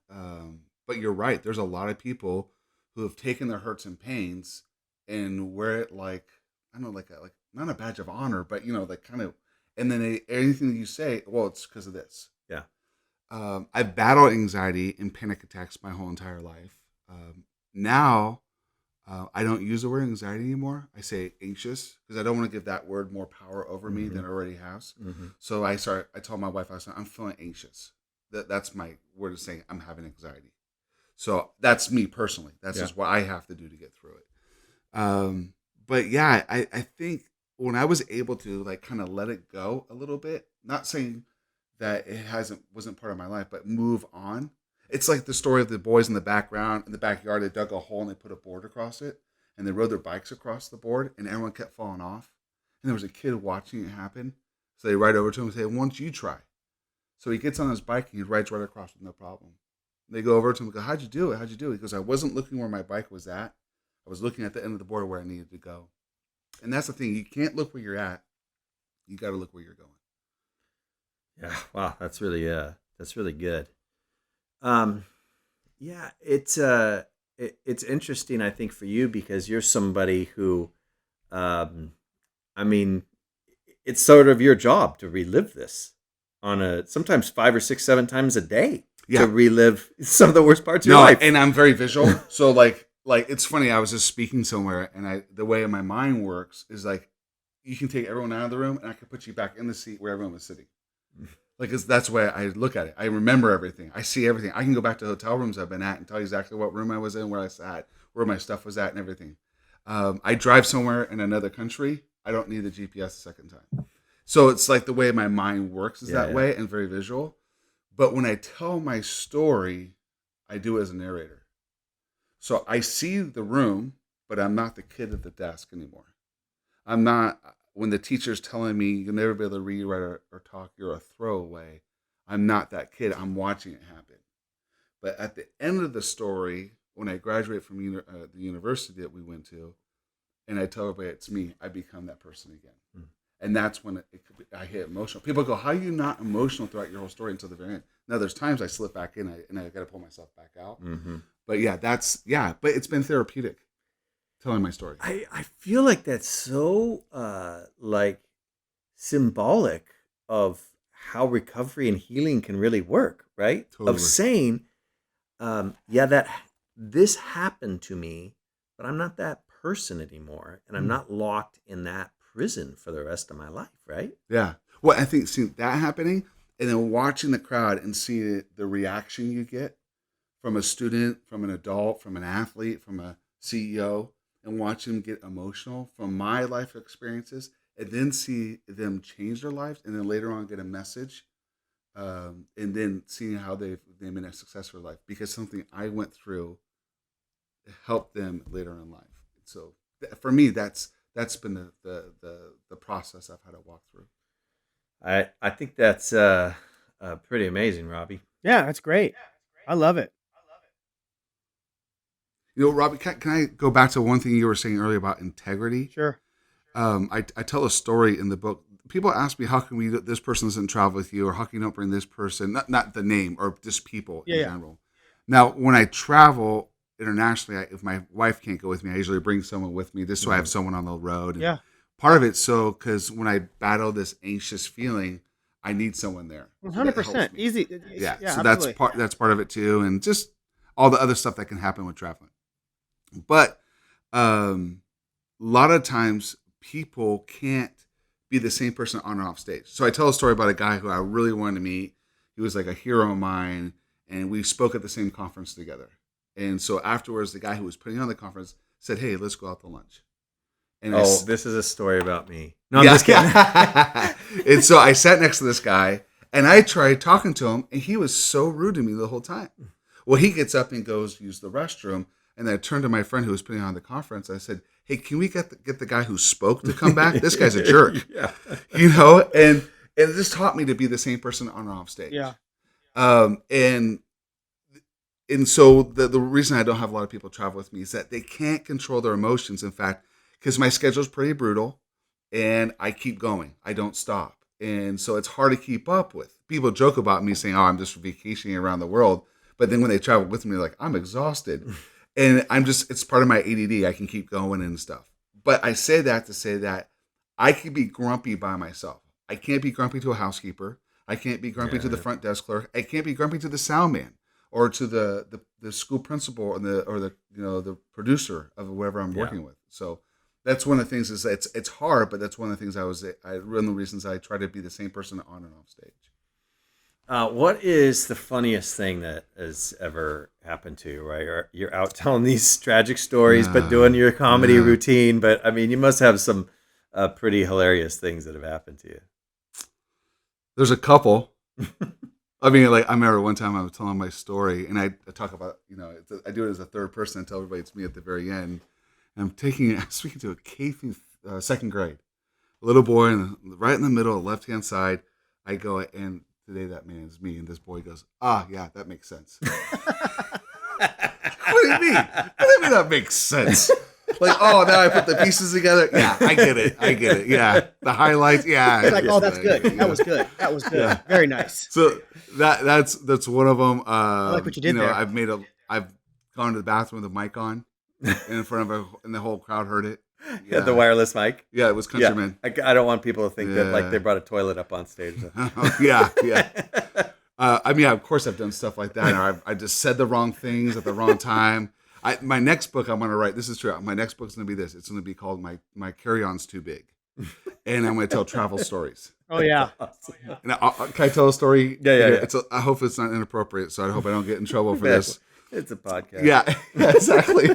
But you're right. There's a lot of people who have taken their hurts and pains and wear it like, I don't know, like not a badge of honor, but like kind of, and then anything that you say, well, it's because of this. Yeah. I've battled anxiety and panic attacks my whole entire life. Now, I don't use the word anxiety anymore. I say anxious because I don't want to give that word more power over me than it already has. Mm-hmm. So I told my wife last night, I'm feeling anxious. That's my word of saying I'm having anxiety. So that's me personally. That's just what I have to do to get through it. But yeah, I think when I was able to like kind of let it go a little bit, not saying that it wasn't part of my life, but move on. It's like the story of the boys in the backyard. They dug a hole and they put a board across it, and they rode their bikes across the board, and everyone kept falling off. And there was a kid watching it happen, so they ride over to him and say, "Why don't you try?" So he gets on his bike and he rides right across with no problem. They go over to him and go, "How'd you do it? How'd you do it?" He goes, "I wasn't looking where my bike was at. I was looking at the end of the board where I needed to go." And that's the thing. You can't look where you're at. You got to look where you're going. Yeah. Wow. That's really good. Yeah, it's interesting, I think, for you because you're somebody who, I mean, it's sort of your job to relive this on sometimes 5 or 6, 7 times a day to relive some of the worst parts of your life. And I'm very visual. So like it's funny. I was just speaking somewhere, and the way my mind works is like you can take everyone out of the room, and I can put you back in the seat where everyone was sitting. Like, that's the way I look at it. I remember everything. I see everything. I can go back to hotel rooms I've been at and tell you exactly what room I was in, where I sat, where my stuff was at, and everything. I drive somewhere in another country. I don't need the GPS a second time. So it's like the way my mind works is that way and very visual. But when I tell my story, I do it as a narrator. So I see the room, but I'm not the kid at the desk anymore. I'm not... When the teacher's telling me you'll never be able to read, write, or talk, you're a throwaway, I'm not that kid. I'm watching it happen. But at the end of the story, when I graduate from the university that we went to, and I tell everybody it's me, I become that person again. Mm. And that's when I hit emotional. People go, "How are you not emotional throughout your whole story until the very end?" Now, there's times I slip back in and I got to pull myself back out. Mm-hmm. But but it's been therapeutic. Telling my story. I feel like that's so like symbolic of how recovery and healing can really work, right? Totally. Of saying, that this happened to me, but I'm not that person anymore, and I'm not locked in that prison for the rest of my life, right? Yeah. Well, I think seeing that happening and then watching the crowd and seeing the reaction you get from a student, from an adult, from an athlete, from a CEO, and watch them get emotional from my life experiences, and then see them change their lives, and then later on get a message, and then seeing how they've been a successful life because something I went through helped them later in life. So for me, that's been the process I've had to walk through. I think that's pretty amazing, Robbie. Yeah, that's great. I love it. Robbie, can I go back to one thing you were saying earlier about integrity? Sure. I tell a story in the book. People ask me, how can this person doesn't travel with you, or how can you don't bring this person, not the name, or just people in general. Now, when I travel internationally, if my wife can't go with me, I usually bring someone with me. This way I have someone on the road. And part of it's because when I battle this anxious feeling, I need someone there. 100%. Easy. Yeah, so that's part of it too. And just all the other stuff that can happen with traveling. But a lot of times people can't be the same person on or off stage. So I tell a story about a guy who I really wanted to meet. He was like a hero of mine, and we spoke at the same conference together. And so afterwards, the guy who was putting on the conference said, "Hey, let's go out to lunch." And Oh, this is a story about me. No, I'm just kidding. And so I sat next to this guy, and I tried talking to him, and he was so rude to me the whole time. Well, he gets up and goes use the restroom, and I turned to my friend who was putting on the conference. I said, "Hey, can we get the guy who spoke to come back? This guy's a jerk." Yeah. And it just taught me to be the same person on and off stage. Yeah. And so the reason I don't have a lot of people travel with me is that they can't control their emotions. In fact, because my schedule is pretty brutal, and I keep going. I don't stop. And so it's hard to keep up with. People joke about me saying, "Oh, I'm just vacationing around the world." But then when they travel with me, they're like, "I'm exhausted." And it's part of my ADD. I can keep going and stuff. But I say that to say that I can be grumpy by myself. I can't be grumpy to a housekeeper. I can't be grumpy to the front desk clerk. I can't be grumpy to the sound man or to the school principal or the producer of whoever I'm working with. So that's one of the things is that it's hard, but that's one of the things one of the reasons I try to be the same person on and off stage. What is the funniest thing that has ever happened to you, right? You're out telling these tragic stories, but doing your comedy routine. But I mean, you must have some pretty hilarious things that have happened to you. There's a couple. I mean, like I remember one time I was telling my story, and I talk about, I do it as a third person and tell everybody it's me at the very end. And I'm speaking to a K through second grade, a little boy, right in the middle, left-hand side. I go, and today that man is me, and this boy goes, yeah, that makes sense. What do you mean? What do you mean that makes sense? Like, now I put the pieces together. Yeah, I get it. Yeah, the highlights. Yeah, It's like, that's good. That was good. That was good. Yeah. Very nice. So that's one of them. I like what you did there. I've gone to the bathroom with a mic on in front of and the whole crowd heard it. Yeah. The wireless mic. Yeah, it was Countryman. I don't want people to think that like they brought a toilet up on stage. Yeah. I mean, of course, I've done stuff like that, or I just said the wrong things at the wrong time. My next book I'm going to write. This is true. My next book is going to be this. It's going to be called My Carry-On's Too Big, and I'm going to tell travel stories. Oh yeah. And can I tell a story? Yeah. I hope it's not inappropriate, so I hope I don't get in trouble for this. It's a podcast. Yeah, exactly.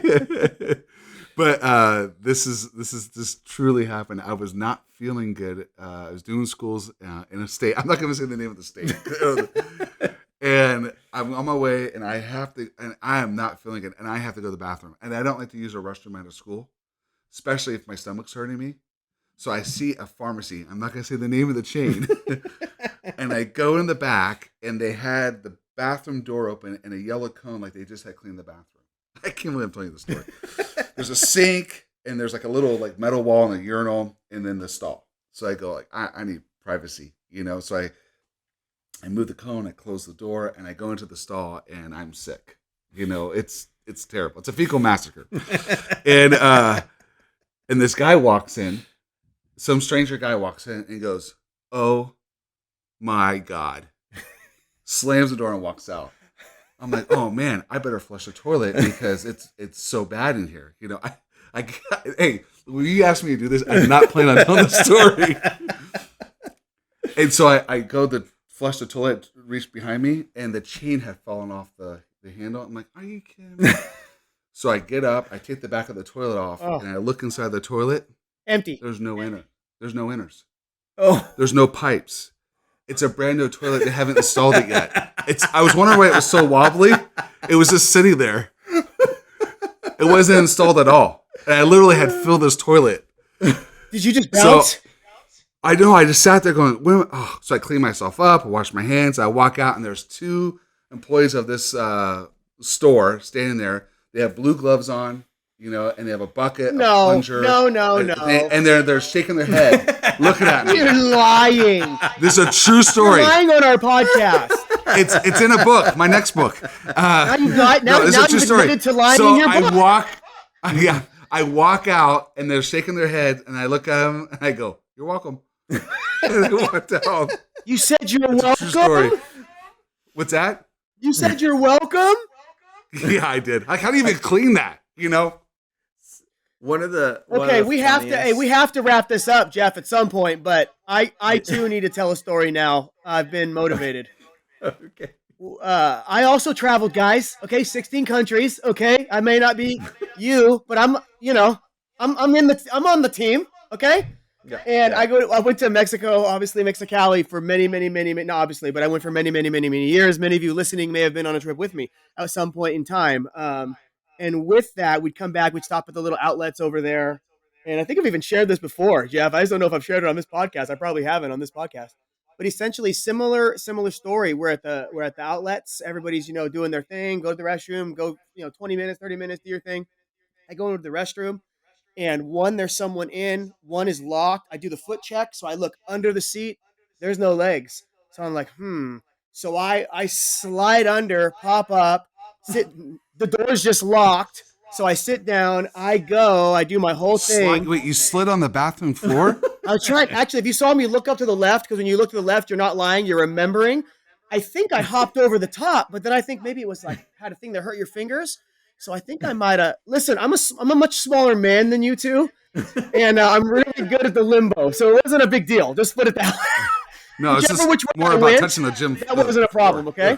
But this truly happened. I was not feeling good. I was doing schools in a state. I'm not going to say the name of the state. And I'm on my way, and I am not feeling good, and I have to go to the bathroom. And I don't like to use a restroom at a school, especially if my stomach's hurting me. So I see a pharmacy. I'm not going to say the name of the chain. And I go in the back, and they had the bathroom door open and a yellow cone like they just had cleaned the bathroom. I can't believe I'm telling you the story. There's a sink, and there's like a little like metal wall and a urinal, and then the stall. So I go like, I need privacy, So I move the cone, I close the door, and I go into the stall, and I'm sick. It's terrible. It's a fecal massacre. And this guy walks in, some stranger guy walks in, and he goes, "Oh my God." Slams the door and walks out. I'm like, "Oh man, I better flush the toilet because it's so bad in here." Hey, when you asked me to do this, I did not plan on telling the story. And so I go to flush the toilet, reach behind me, and the chain had fallen off the handle. I'm like, "Are you kidding me?" So I get up, I take the back of the toilet off, and I look inside the toilet. Empty. There's no inners. Oh, there's no pipes. It's a brand new toilet. They haven't installed it yet. I was wondering why it was so wobbly. It was just sitting there. It wasn't installed at all. And I literally had filled this toilet. Did you just bounce? So, I know. I just sat there going, so I clean myself up, I wash my hands, I walk out, and there's two employees of this store standing there. They have blue gloves on, and they have a bucket, a plunger. No. And they're shaking their head, looking at me. You're lying. This is a true story. You're lying on our podcast. It's in a book, my next book. Now you've admitted to lying in your book. I walk out, and they're shaking their head, and I look at them, and I go, "You're welcome." And I walked out. You said you're welcome? True story. What's that? You said you're welcome? Yeah, I did. How do you even clean that? We have to wrap this up, Jeff, at some point. But I too need to tell a story now. I've been motivated. Okay. I also traveled, guys. Okay, 16 countries. Okay, I may not be you, but I'm. I'm on the team, okay? And I went to Mexico, obviously Mexicali for many, not obviously, but I went for many years. Many of you listening may have been on a trip with me at some point in time. And with that, we'd come back, we'd stop at the little outlets over there. And I think I've even shared this before, Jeff. I just don't know if I've shared it on this podcast. I probably haven't on this podcast. But essentially similar story. We're at the outlets. Everybody's, doing their thing, go to the restroom, go, 20 minutes, 30 minutes, do your thing. I go into the restroom. And one, there's someone in, one is locked. I do the foot check. So I look under the seat. There's no legs. So I'm like, So I slide under, pop up, sit. The door's just locked. So I sit down, I do my whole thing. Wait, you slid on the bathroom floor? I was trying, actually, if you saw me look up to the left, because when you look to the left, you're not lying, you're remembering. I think I hopped over the top, but then I think maybe it was like, had a thing that hurt your fingers. So I think I might have, listen, I'm a much smaller man than you two, and I'm really good at the limbo. So it wasn't a big deal. Just put it that way. No, it's just more about touching the gym. That wasn't a problem, okay?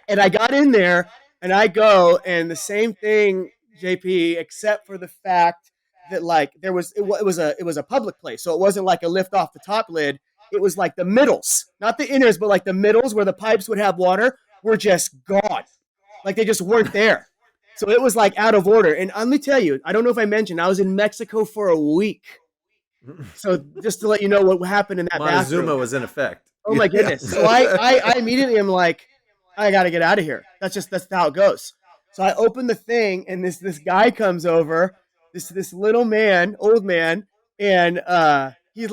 And I got in there, and I go, and the same thing, JP, except for the fact that it was a public place, so it wasn't like a lift off the top lid. It was like the middles, not the inners, but like the middles where the pipes would have water were just gone, like they just weren't there. So it was like out of order. And let me tell you, I don't know if I mentioned, I was in Mexico for a week. So just to let you know what happened in that Montezuma bathroom. was in effect. Oh my goodness! So I immediately am like, I got to get out of here. That's how it goes. So I open the thing, and this guy comes over, this little man, old man, and he's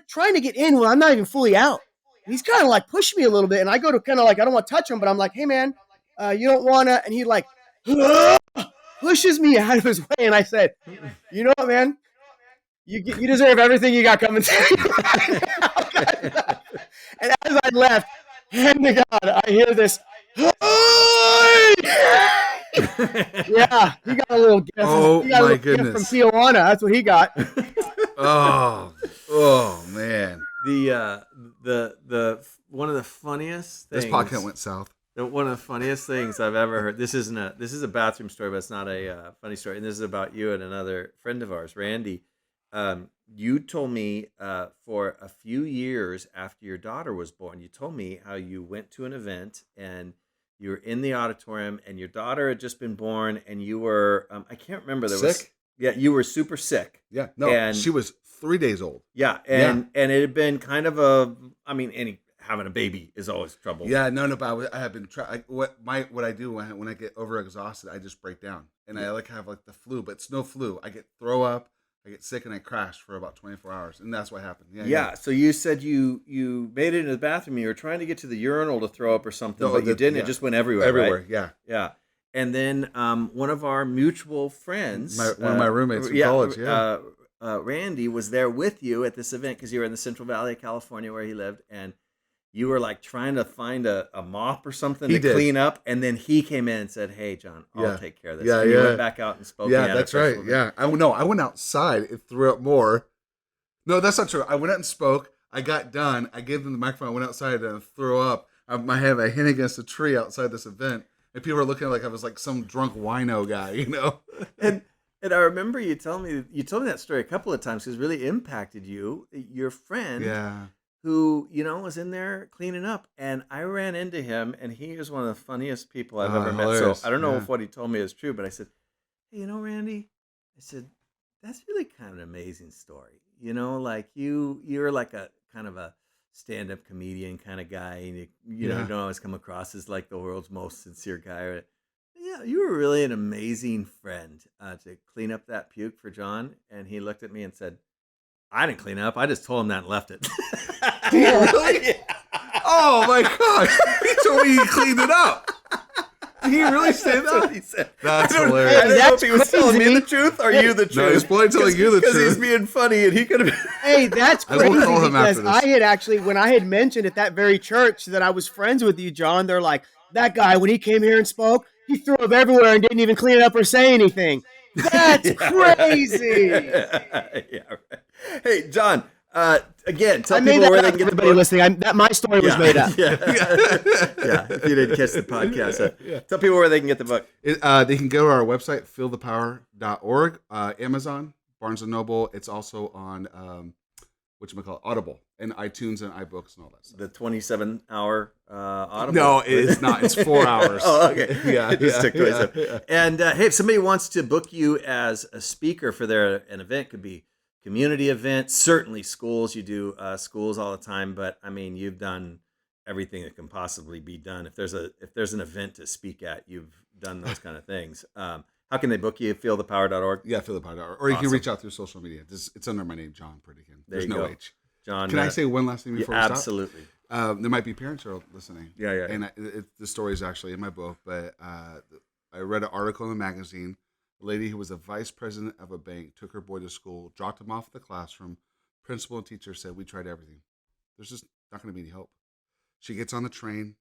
trying to get in when I'm not even fully out. And he's kind of like pushing me a little bit, and I go to kind of like, I don't want to touch him, but I'm like, hey man, you don't wanna, and he like pushes me out of his way, and I said, you know what, man, you deserve everything you got coming to you. And as I left, hand to God, I hear this. Yeah, he got a little gift. Oh He got a my little gift goodness! from Tijuana. That's what he got. Oh man! The one of the funniest things. This podcast went south. One of the funniest things I've ever heard. This is a bathroom story, but it's not a funny story. And this is about you and another friend of ours, Randy. You told me for a few years after your daughter was born, you told me how you went to an event and you were in the auditorium and your daughter had just been born and you were, I can't remember. Sick? You were super sick. Yeah, no, and she was 3 days old. Yeah, and it had been kind of having a baby is always trouble. Yeah, no, but I have been trying. What I do when I get overexhausted, I just break down and I have like the flu, but it's no flu. I get throw up. I get sick and I crash for about 24 hours, and that's what happened. Yeah. So you said you made it into the bathroom. You were trying to get to the urinal to throw up or something, but you didn't. Yeah. It just went everywhere. Everywhere. Right? Yeah. And then one of our mutual friends, one of my roommates from college, Randy, was there with you at this event because you were in the Central Valley of California where he lived, and you were like trying to find a mop or something to clean up, and then he came in and said, "Hey, John, I'll take care of this." And you went back out and spoke. Yeah, that's right. Yeah, I went outside. It threw up more. No, that's not true. I went out and spoke. I got done. I gave them the microphone. I went outside and threw up. I had my hand against a tree outside this event, and people were looking like I was like some drunk wino guy, you know. And I remember you told me that story a couple of times because it really impacted you. Your friend. Yeah. Who, was in there cleaning up, and I ran into him, and he is one of the funniest people I've ever met. Hilarious. So I don't know if what he told me is true, but I said, "Hey, Randy," I said, "that's really kind of an amazing story. Like you're like a kind of a stand-up comedian kind of guy, and you don't always come across as like the world's most sincere guy. Or, yeah, you were really an amazing friend to clean up that puke for John." And he looked at me and said, "I didn't clean up. I just told him that and left it." Really? Yeah. Oh my God! He told me he cleaned it up. Did he really say that? That's what he said. That's I hilarious. don't know if he was telling me the truth or you the truth. No, he's probably telling you the truth. Because he's being funny and he could have been. Hey, that's crazy will call him because after this. I had actually, when I had mentioned at that very church that I was friends with you, John, they're like, that guy, when he came here and spoke, he threw up everywhere and didn't even clean it up or say anything. That's crazy. Yeah, right. Hey, John, Again, tell I made people that where up they for can get the everybody book. listening. My story was made up. Yeah. If you didn't catch the podcast, tell people where they can get the book. They can go to our website, feelthepower.org, Amazon, Barnes & Noble. It's also on, Audible, and iTunes and iBooks and all that stuff. The 27-hour Audible. No, it is not. It's 4 hours. Oh, okay. Yeah. Just stick 27. Yeah. And hey, if somebody wants to book you as a speaker for an event, could be community event, certainly schools. You do schools all the time, but I mean, you've done everything that can possibly be done. If there's an event to speak at, you've done those kind of things. How can they book you? Feelthepower.org. Yeah, feelthepower.org. Or you can reach out through social media. It's under my name, John Pritikin. There's no H. John. Can I say one last thing before we stop? Absolutely. There might be parents who are listening. Yeah. And the story is actually in my book, but I read an article in a magazine. A lady who was a vice president of a bank took her boy to school, dropped him off at the classroom. Principal and teacher said, "We tried everything. There's just not going to be any help." She gets on the train.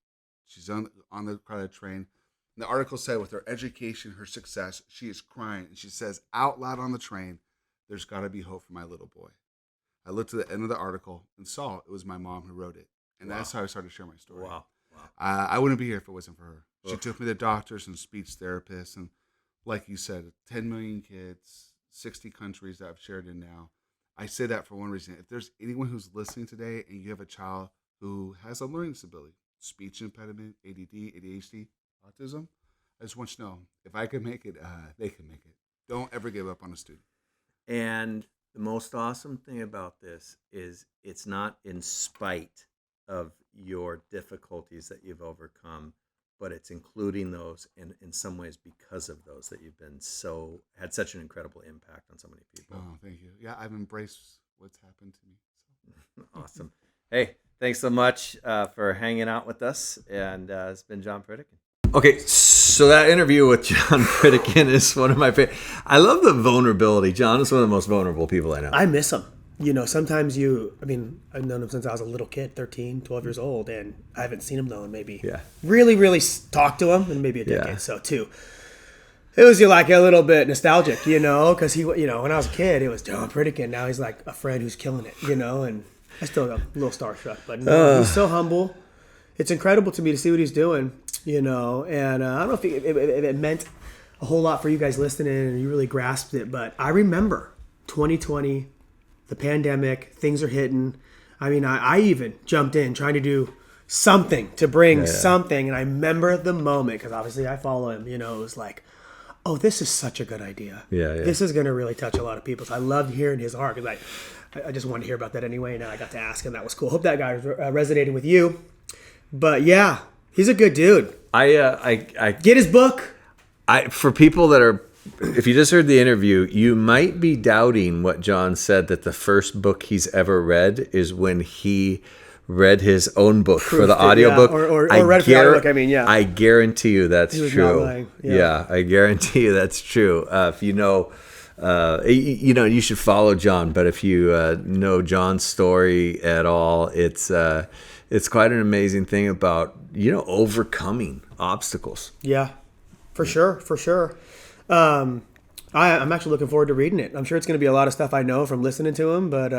She's on the crowded train. And the article said with her education, her success, she is crying. And she says out loud on the train, "There's got to be hope for my little boy." I looked at the end of the article and saw it was my mom who wrote it. And that's how I started to share my story. Wow. I wouldn't be here if it wasn't for her. She took me to doctors and speech therapists. And like you said, 10 million kids, 60 countries that I've shared in now. I say that for one reason. If there's anyone who's listening today and you have a child who has a learning disability, speech impediment, ADD, ADHD, autism, I just want you to know, if I can make it, they can make it. Don't ever give up on a student. And the most awesome thing about this is it's not in spite of your difficulties that you've overcome, but it's including those and in some ways because of those that you've been had such an incredible impact on so many people. Oh, thank you. Yeah, I've embraced what's happened to me. Awesome. Hey, thanks so much for hanging out with us. And it's been John Pritikin. Okay, so that interview with John Pritikin is one of my favorite. I love the vulnerability. John is one of the most vulnerable people I know. I miss him. Sometimes I've known him since I was a little kid, 13, 12 years old, and I haven't seen him though in maybe really, really talked to him in maybe a decade. So too. It was like a little bit nostalgic, because he, when I was a kid, it was John Pritikin. Now he's like a friend who's killing it, and I still got a little starstruck, but no, he's so humble. It's incredible to me to see what he's doing, and I don't know if it meant a whole lot for you guys listening and you really grasped it, but I remember 2020, the pandemic, things are hitting. I mean, I even jumped in trying to do something to bring something, and I remember the moment, because obviously I follow him, it was like, oh, this is such a good idea. This is going to really touch a lot of people. So I loved hearing his heart, because I just wanted to hear about that anyway, and I got to ask him. That was cool. Hope that guy resonated with you. But yeah, he's a good dude. I get his book. For people that are, if you just heard the interview, you might be doubting what John said, that the first book he's ever read is when he read his own book for the audiobook. Or read for the audiobook, I guarantee you that's he was true. not lying. I guarantee you that's true. If you know, you should follow John, but if you know John's story at all, it's quite an amazing thing about, overcoming obstacles. Yeah, for sure. I'm actually looking forward to reading it. I'm sure it's going to be a lot of stuff I know from listening to him, but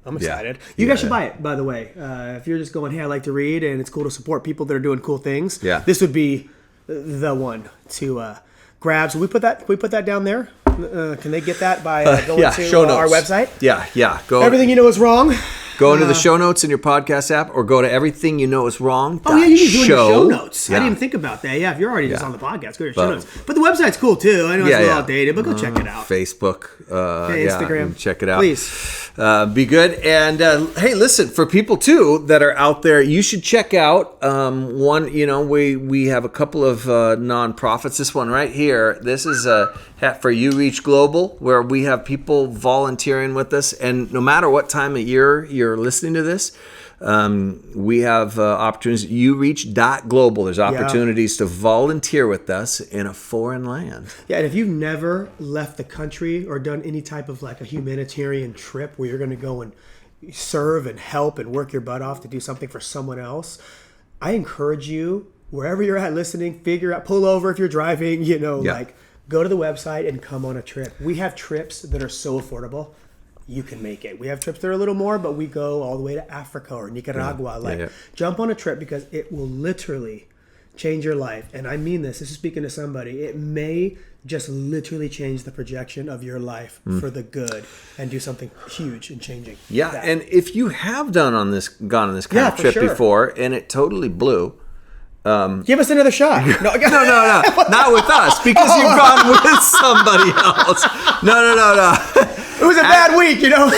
I'm excited. You guys should buy it, by the way. If you're just going, hey, I like to read, and it's cool to support people that are doing cool things, this would be the one to grab. So we put that down there. Can they get that by going to our website? Yeah. Go. Everything You Know Is Wrong. Go into the show notes in your podcast app, or go to everythingyouknowiswrong.show. Oh, yeah, you can do it in the show notes. I didn't even think about that. Yeah, if you're already just on the podcast, go to your show notes. But the website's cool, too. I know it's a little outdated, but go check it out. Facebook. Instagram. Check it out. Please. Be good. And, hey, listen, for people, too, that are out there, you should check out one, we have a couple of nonprofits. This one right here, this is for You Reach Global, where we have people volunteering with us. And no matter what time of year you're listening to this, we have opportunities. YouReach.global. There's opportunities to volunteer with us in a foreign land. Yeah, and if you've never left the country or done any type of like a humanitarian trip where you're going to go and serve and help and work your butt off to do something for someone else, I encourage you, wherever you're at listening, pull over if you're driving, go to the website and come on a trip. We have trips that are so affordable. you can make it. We have trips that are a little more, but we go all the way to Africa or Nicaragua. Jump on a trip because it will literally change your life. And I mean this is speaking to somebody. It may just literally change the projection of your life for the good and do something huge and changing. Yeah, that. and if you have gone on this kind of for trip sure. before and it totally blew, Give us another shot. No, no, not with us because you've gone with somebody else. No. It was a bad week, you know.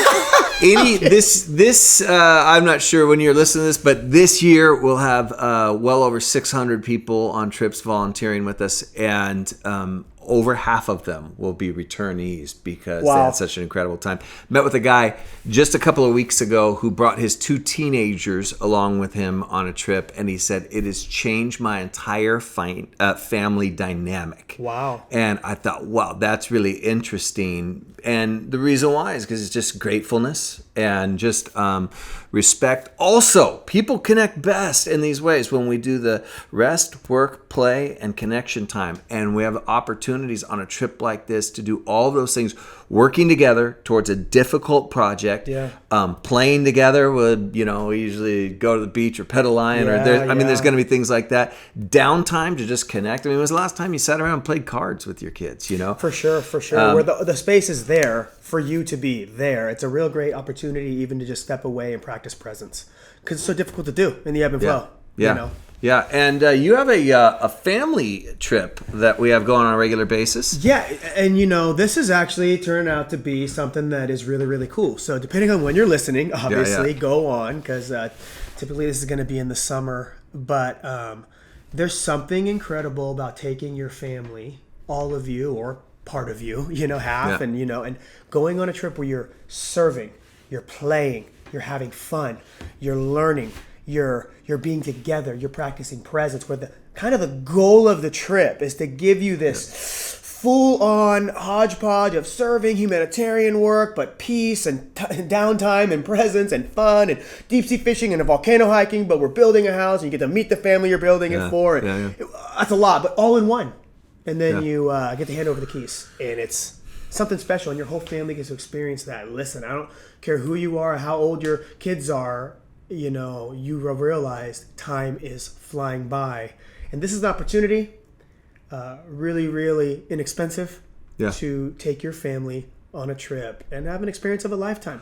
I'm not sure when you're listening to this, but this year we'll have well over 600 people on trips volunteering with us, and over half of them will be returnees because they had such an incredible time. Met with a guy just a couple of weeks ago who brought his 2 teenagers along with him on a trip, and he said, it has changed my entire family dynamic. Wow. And I thought, wow, that's really interesting. And the reason why is because it's just gratefulness and just respect. Also, people connect best in these ways when we do the rest, work, play, and connection time. And we have opportunities on a trip like this to do all of those things, working together towards a difficult project. Playing together would, we usually go to the beach or pet a lion. There's going to be things like that. Downtime to just connect. When was the last time you sat around and played cards with your kids, For sure. Where the space is there for you to be there. It's a real great opportunity even to just step away and practice presence because it's so difficult to do in the ebb and flow. Yeah, and you have a family trip that we have going on a regular basis. Yeah, and this is actually turned out to be something that is really, really cool. So depending on when you're listening, obviously, go on, because typically this is going to be in the summer. But there's something incredible about taking your family, all of you, or part of you, half, and going on a trip where you're serving, you're playing, you're having fun, you're learning, you're being together, you're practicing presence, where the goal of the trip is to give you this full-on hodgepodge of serving, humanitarian work, but peace and downtime and presence and fun and deep-sea fishing and a volcano hiking, but we're building a house and you get to meet the family you're building it for. And that's a lot, but all in one. And then you get to hand over the keys, and it's something special, and your whole family gets to experience that. Listen, I don't care who you are, how old your kids are, you realize time is flying by. And this is an opportunity, really, really inexpensive, to take your family on a trip and have an experience of a lifetime.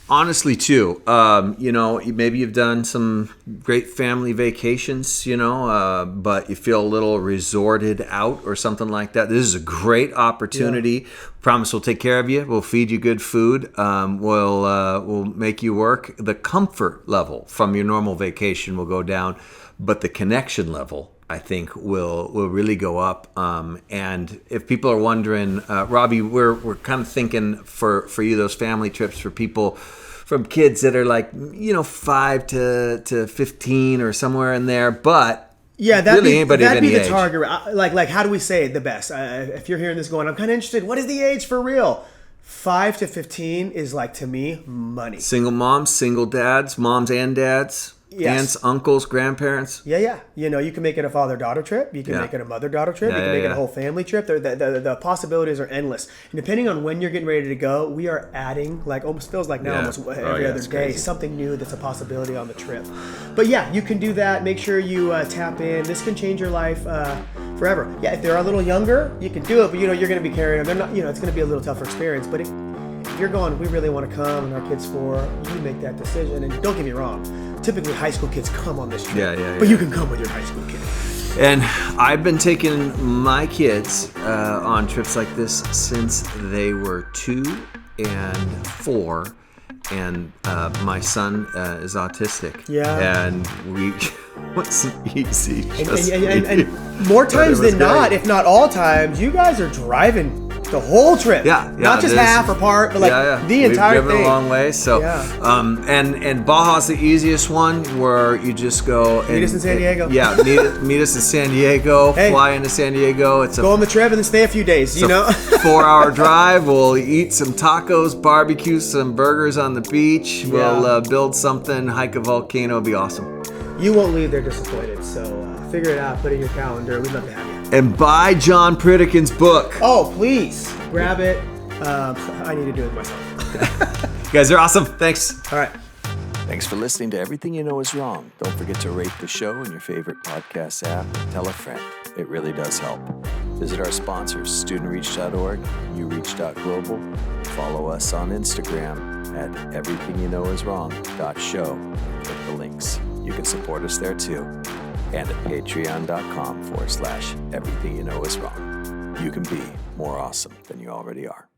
Honestly, too, maybe you've done some great family vacations, but you feel a little resorted out or something like that. This is a great opportunity. Promise we'll take care of you. We'll feed you good food. We'll make you work. The comfort level from your normal vacation will go down, but the connection level, I think, will really go up. And if people are wondering, Robbie, we're kind of thinking for you, those family trips for people from kids that are like 5 to 15 or somewhere in there, but that'd be the age. Target. Like how do we say it the best? If you're hearing this going, I'm kind of interested. What is the age for real? 5 to 15 is, like, to me, money. Single moms, single dads, moms and dads. Yes. Aunts, uncles, grandparents. Yeah. You can make it a father-daughter trip. You can make it a mother-daughter trip. You can make it a whole family trip. The possibilities are endless. And depending on when you're getting ready to go, we are adding, like, almost feels like now almost every other day, something new that's a possibility on the trip. But you can do that. Make sure you tap in. This can change your life forever. Yeah, if they're a little younger, you can do it, but you're going to be carrying them. They're not, it's going to be a little tougher experience. But if you're going, we really want to come, and our kids 4, you make that decision. And don't get me wrong, typically high school kids come on this trip, but you can come with your high school kid. And I've been taking my kids on trips like this since they were 2 and 4, and my son is autistic. And it wasn't easy. And more times than not, if not all times, you guys are driving the whole trip. Not just half or part, but the entire thing. We've driven a long way. So, and Baja's the easiest one, where you just go and meet us in San Diego. Meet us in San Diego. Fly into San Diego. Go on the trip and then stay a few days. 4-hour drive. We'll eat some tacos, barbecue some burgers on the beach. We'll build something, hike a volcano. It'll be awesome. You won't leave there disappointed. So figure it out. Put it in your calendar. We'd love to have you. And buy John Pritikin's book. Oh, please grab it. I need to do it myself. You guys are awesome. Thanks. All right. Thanks for listening to Everything You Know Is Wrong. Don't forget to rate the show in your favorite podcast app and tell a friend. It really does help. Visit our sponsors, studentreach.org, ureach.global. Follow us on Instagram at everythingyouknowiswrong.show. Click the links. You can support us there too. And at patreon.com/everythingyouknowiswrong. You can be more awesome than you already are.